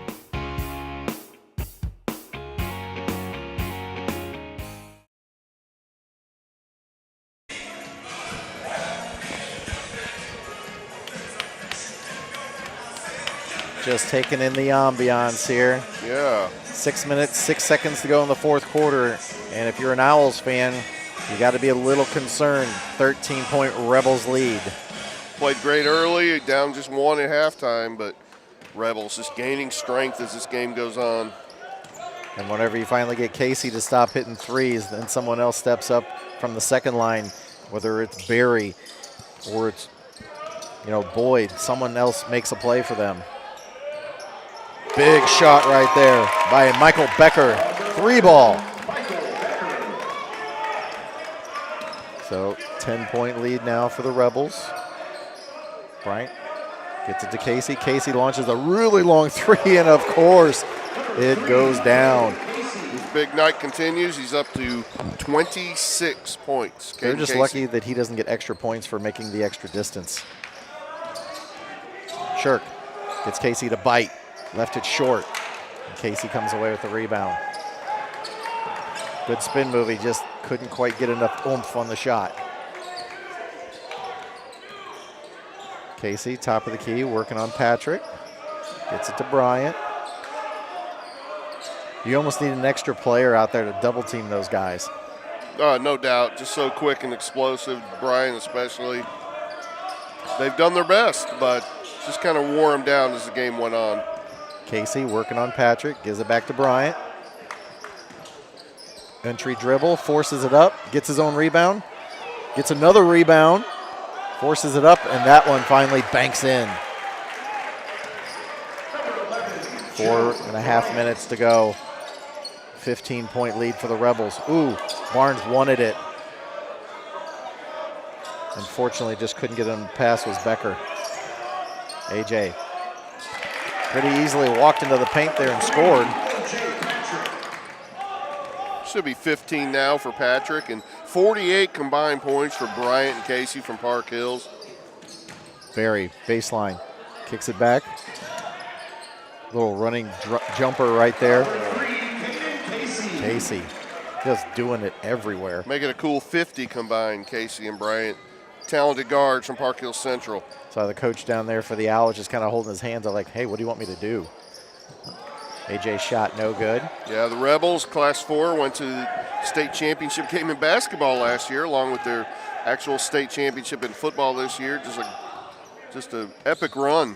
Just taking in the ambiance here. Yeah. 6 minutes, 6 seconds to go in the fourth quarter. And if you're an Owls fan, you got to be a little concerned. 13-point Rebels lead. Played great early, down just one at halftime, but Rebels just gaining strength as this game goes on. And whenever you finally get Casey to stop hitting threes, then someone else steps up from the second line, whether it's Barry or it's, Boyd. Someone else makes a play for them. Big shot right there by Michael Becker. 3-ball. So 10-point lead now for the Rebels. Bryant gets it to Casey. Casey launches a really long three, and of course, it goes down. His big night continues. He's up to 26 points. They're just Casey. lucky that he doesn't get extra points for making the extra distance. Shirk gets Casey to bite. Left it short. Casey comes away with the rebound. Good spin move. He just couldn't quite get enough oomph on the shot. Casey, top of the key, working on Patrick. Gets it to Bryant. You almost need an extra player out there to double team those guys. No doubt. Just so quick and explosive. Bryant especially. They've done their best, but just kind of wore him down as the game went on. Casey working on Patrick, gives it back to Bryant. Entry dribble, forces it up, gets his own rebound, gets another rebound, forces it up, and that one finally banks in. 4.5 minutes to go. 15-point lead for the Rebels. Ooh, Barnes wanted it. Unfortunately, just couldn't get him to pass was Becker. AJ pretty easily walked into the paint there and scored. Should be 15 now for Patrick, and 48 combined points for Bryant and Casey from Park Hills. Barry, baseline, kicks it back. Little running jumper right there. Casey just doing it everywhere. Make it a cool 50 combined, Casey and Bryant. Talented guards from Park Hills Central. Saw the coach down there for the Owls just kind of holding his hands up like, hey, what do you want me to do? AJ shot no good. Yeah, the Rebels, Class 4, went to the state championship game in basketball last year, along with their actual state championship in football this year. Just an epic run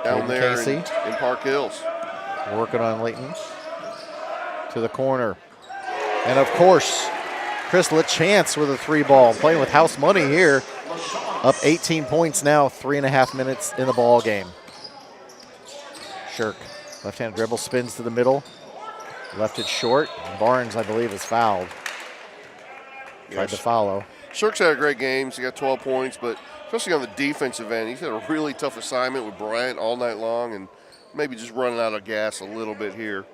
down there in Park Hills. Working on Leighton. To the corner. And of course, Chris LaChance with a 3-ball, playing with house money here. Up 18 points now, 3.5 minutes in the ball game. Shirk, left-hand dribble, spins to the middle. Left it short. Barnes, I believe, is fouled. Tried to follow. Shirk's had a great game. He got 12 points, but especially on the defensive end, he's had a really tough assignment with Bryant all night long and maybe just running out of gas a little bit here.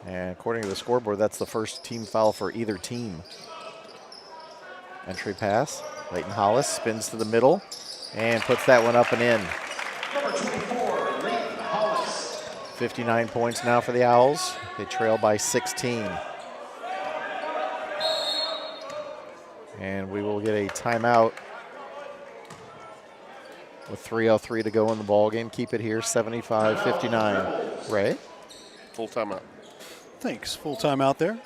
And according to the scoreboard, that's the first team foul for either team. Entry pass. Leighton Hollis spins to the middle and puts that one up and in. Number 24, Leighton Hollis. 59 points now for the Owls. They trail by 16. And we will get a timeout with 3:03 to go in the ball game. Keep it here, 75-59. Ray? Full timeout. Thanks. Full timeout there.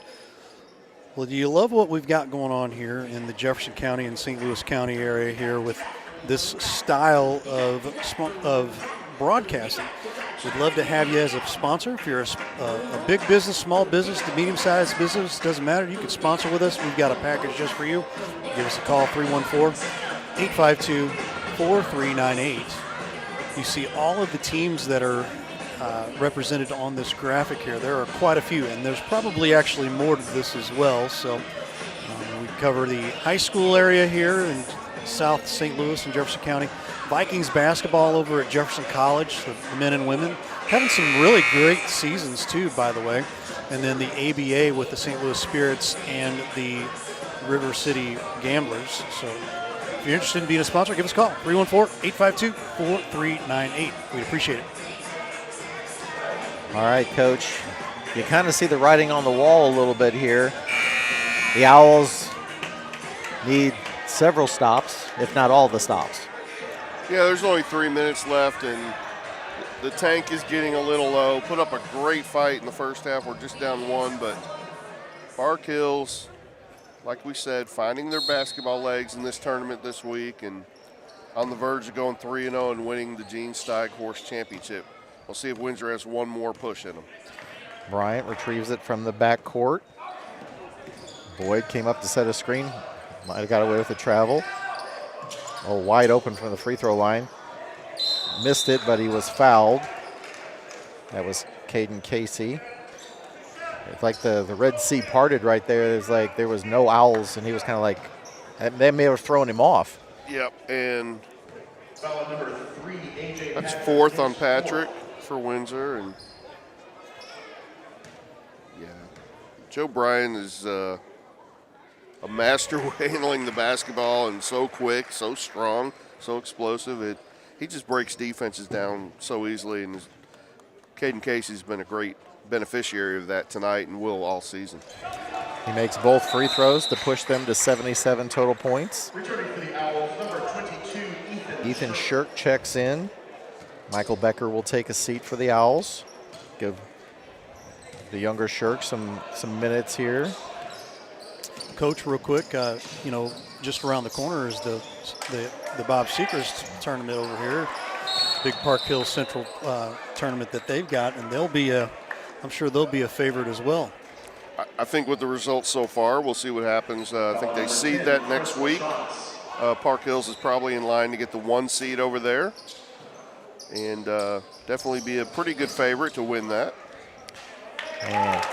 Well, do you love what we've got going on here in the Jefferson County and St. Louis County area here with this style of broadcasting? We'd love to have you as a sponsor. If you're a big business, small business, the medium-sized business, doesn't matter. You can sponsor with us. We've got a package just for you. Give us a call, 314-852-4398. You see all of the teams that are represented on this graphic here. There are quite a few, and there's probably actually more to this as well. So we cover the high school area here in South St. Louis and Jefferson County. Vikings basketball over at Jefferson College, the men and women. Having some really great seasons too, by the way. And then the ABA with the St. Louis Spirits and the River City Gamblers. So if you're interested in being a sponsor, give us a call, 314-852-4398. We'd appreciate it. All right, Coach. You kind of see the writing on the wall a little bit here. The Owls need several stops, if not all the stops. Yeah, there's only 3 minutes left, and the tank is getting a little low. Put up a great fight in the first half. We're just down 1, but Park Hills, like we said, finding their basketball legs in this tournament this week and on the verge of going 3-0 and winning the Gene STEIGHORST Championship. We'll see if Windsor has one more push in them. Bryant retrieves it from the back court. Boyd came up to set a screen. Might have got away with the travel. Oh, wide open from the free throw line. Missed it, but he was fouled. That was Caden Casey. It's like the Red Sea parted right there. It's like there was no Owls, and he was kind of like, they may have thrown him off. Yep, and that's 4th on Patrick for Windsor. And yeah, Joe Bryan is a master handling the basketball, and so quick, so strong, so explosive. He just breaks defenses down so easily, and Caden Casey's been a great beneficiary of that tonight and will all season. He makes both free throws to push them to 77 total points. Returning for the Owls, number 22, Ethan Shirk checks in. Michael Becker will take a seat for the Owls. Give the younger Shirk some minutes here. Coach, real quick, just around the corner is the Bob Seekers tournament over here. Big Park Hills Central tournament that they've got, and I'm sure they'll be a favorite as well. I think with the results so far, we'll see what happens. I think they seed that next week. Park Hills is probably in line to get the 1 seed over there, and definitely be a pretty good favorite to win that. And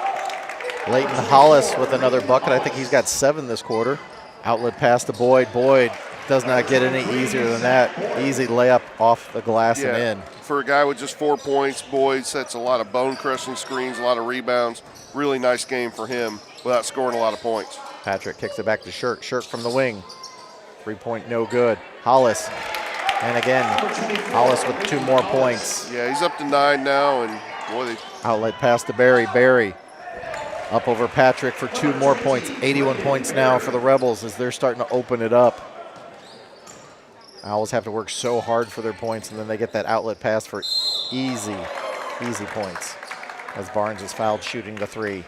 Leighton Hollis with another bucket. I think he's got 7 this quarter. Outlet pass to Boyd. Boyd does not get any easier than that. Easy layup off the glass and in. For a guy with just 4 points, Boyd sets a lot of bone-crushing screens, a lot of rebounds. Really nice game for him without scoring a lot of points. Patrick kicks it back to Shirk. Shirk from the wing. 3-point no good. Hollis. And again, Hollis with 2 more points. Yeah, he's up to 9 now, and boy, outlet pass to Barry. Barry up over Patrick for 2 more points. 81 points now for the Rebels as they're starting to open it up. Owls have to work so hard for their points, and then they get that outlet pass for easy points as Barnes is fouled shooting the 3.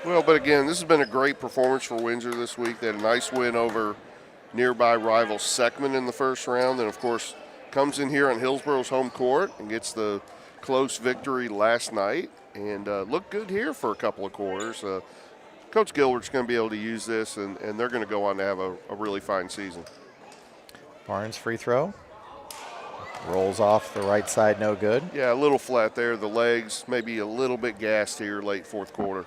Well, but again, this has been a great performance for Windsor this week. They had a nice win over nearby rival Seckman in the first round, and of course comes in here on Hillsboro's home court and gets the close victory last night, and looked good here for a couple of quarters. Coach Gilbert's going to be able to use this, and they're going to go on to have a really fine season. Barnes free throw. Rolls off the right side, no good. Yeah, a little flat there. The legs maybe a little bit gassed here late 4th quarter.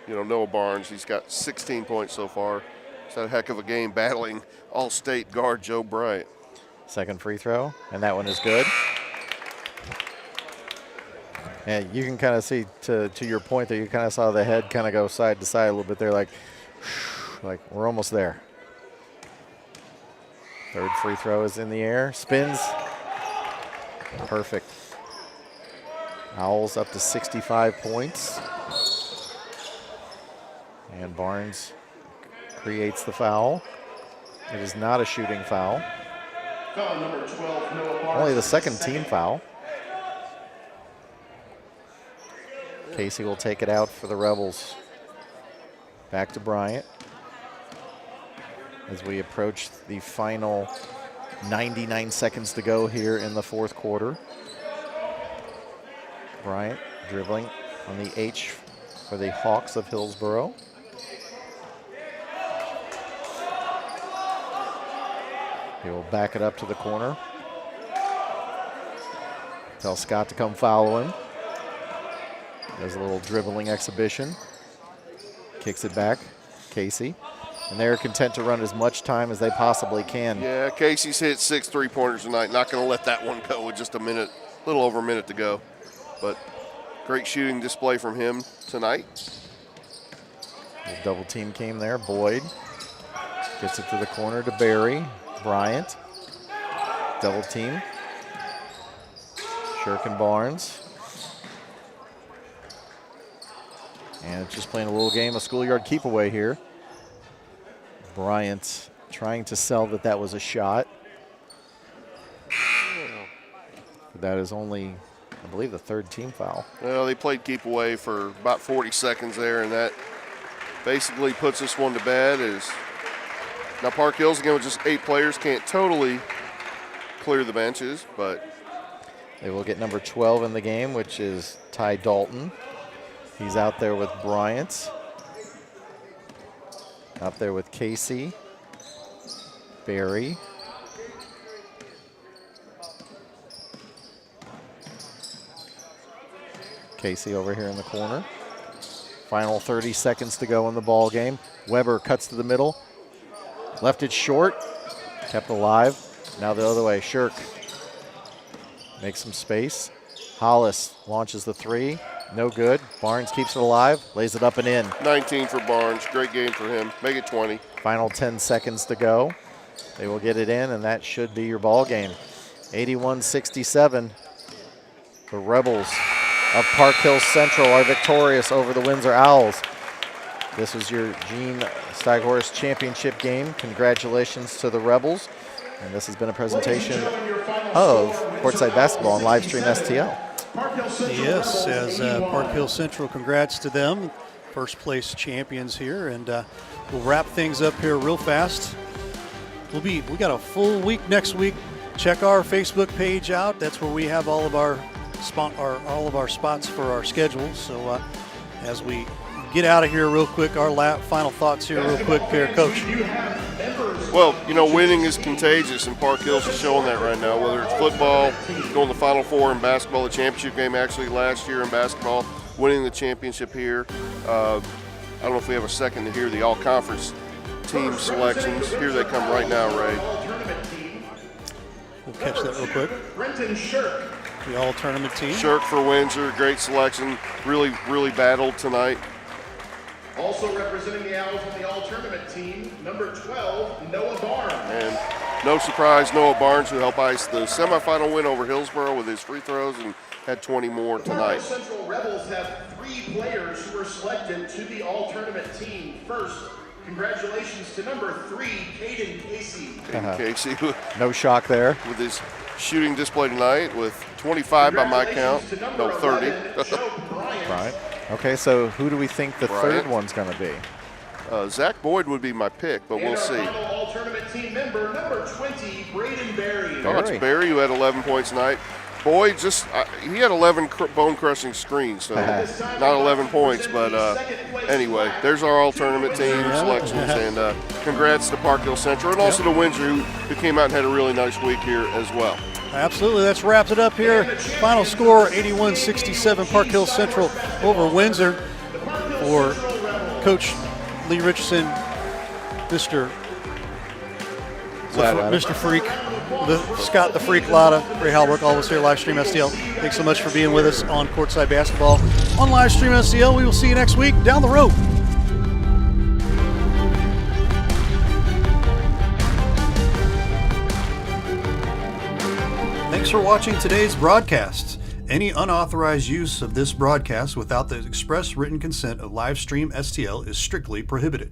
Noah Barnes, he's got 16 points so far. It's a heck of a game battling All-State guard Joe Bryant. Second free throw, and that one is good. And you can kind of see, to your point there, you kind of saw the head kind of go side to side a little bit there, like we're almost there. Third free throw is in the air, spins. Perfect. Owls up to 65 points. And Barnes creates the foul. It is not a shooting foul. Foul number 12, Noah Barnes. Only the second team foul. Casey will take it out for the Rebels. Back to Bryant. As we approach the final 99 seconds to go here in the fourth quarter. Bryant dribbling on the H for the Hawks of Hillsboro. He will back it up to the corner. Tell Scott to come follow him. Does a little dribbling exhibition. Kicks it back, Casey. And they're content to run as much time as they possibly can. Yeah, Casey's hit 6 3-pointers tonight. Not going to let that one go with just a little over a minute to go. But great shooting display from him tonight. The double team came there. Boyd gets it to the corner to Barry. Bryant. Double team. Shirk and Barnes. And it's just playing a little game of schoolyard keep away here. Bryant trying to sell that was a shot. But that is only, I believe, the third team foul. Well, they played keep away for about 40 seconds there, and that basically puts this one to bed. Now Park Hills, again, with just 8 players, can't totally clear the benches, but they will get number 12 in the game, which is Ty Dalton. He's out there with Bryant. Out there with Casey. Barry. Casey over here in the corner. Final 30 seconds to go in the ball game. Weber cuts to the middle. Left it short. Kept alive. Now the other way. Shirk makes some space. Hollis launches the 3. No good. Barnes keeps it alive. Lays it up and in. 19 for Barnes. Great game for him. Make it 20. Final 10 seconds to go. They will get it in, and that should be your ball game. 81-67. The Rebels of Park Hills Central are victorious over the Windsor Owls. This was your Gene Steighorst Championship game. Congratulations to the Rebels. And this has been a presentation of Courtside Basketball on Livestream STL. Yes, as Park Hills Central, congrats to them. First place champions here, and we'll wrap things up here real fast. We got a full week next week. Check our Facebook page out. That's where we have all of our spots for our schedule. So as we get out of here real quick, our final thoughts here real quick here, Coach. Well, winning is contagious, and Park Hills is showing that right now, whether it's football, going to the Final Four in basketball, the championship game actually last year in basketball, winning the championship here. I don't know if we have a second to hear the all-conference team selections. Here they come right now, Ray. We'll catch that real quick. Brenton Shirk. The all-tournament team. Shirk for Windsor, great selection. Really, really battled tonight. Also representing the Owls on the all-tournament team, number 12, Noah Barnes. And no surprise, Noah Barnes, who helped ice the semifinal win over Hillsboro with his free throws and had 20 more tonight. The Central Rebels have 3 players who were selected to the all-tournament team. First, congratulations to number 3, Caden Casey. Caden Casey. No shock there. With his shooting display tonight with 25 by my count. No, 30. Right. Okay, so who do we think the third one's going to be? Zach Boyd would be my pick, but we'll see. All-tournament team member, number 20, Braden Berry. Oh, it's Berry who had 11 points tonight. Boyd he had 11 bone-crushing screens, so not 11 points, but anyway, there's our all-tournament team selections, and congrats to Park Hill Central, and also to Windsor, who came out and had a really nice week here as well. Absolutely, that's wrapped it up here. Final score, 81-67, Park Hill Central over Windsor. For Coach Lee Richardson, Mr. Freak, Scott the Freak Lotta, Ray Halbrook, all of us here, Livestream STL. Thanks so much for being with us on Courtside Basketball on Livestream STL. We will see you next week down the road. Thanks for watching today's broadcast. Any unauthorized use of this broadcast without the express written consent of Livestream STL is strictly prohibited.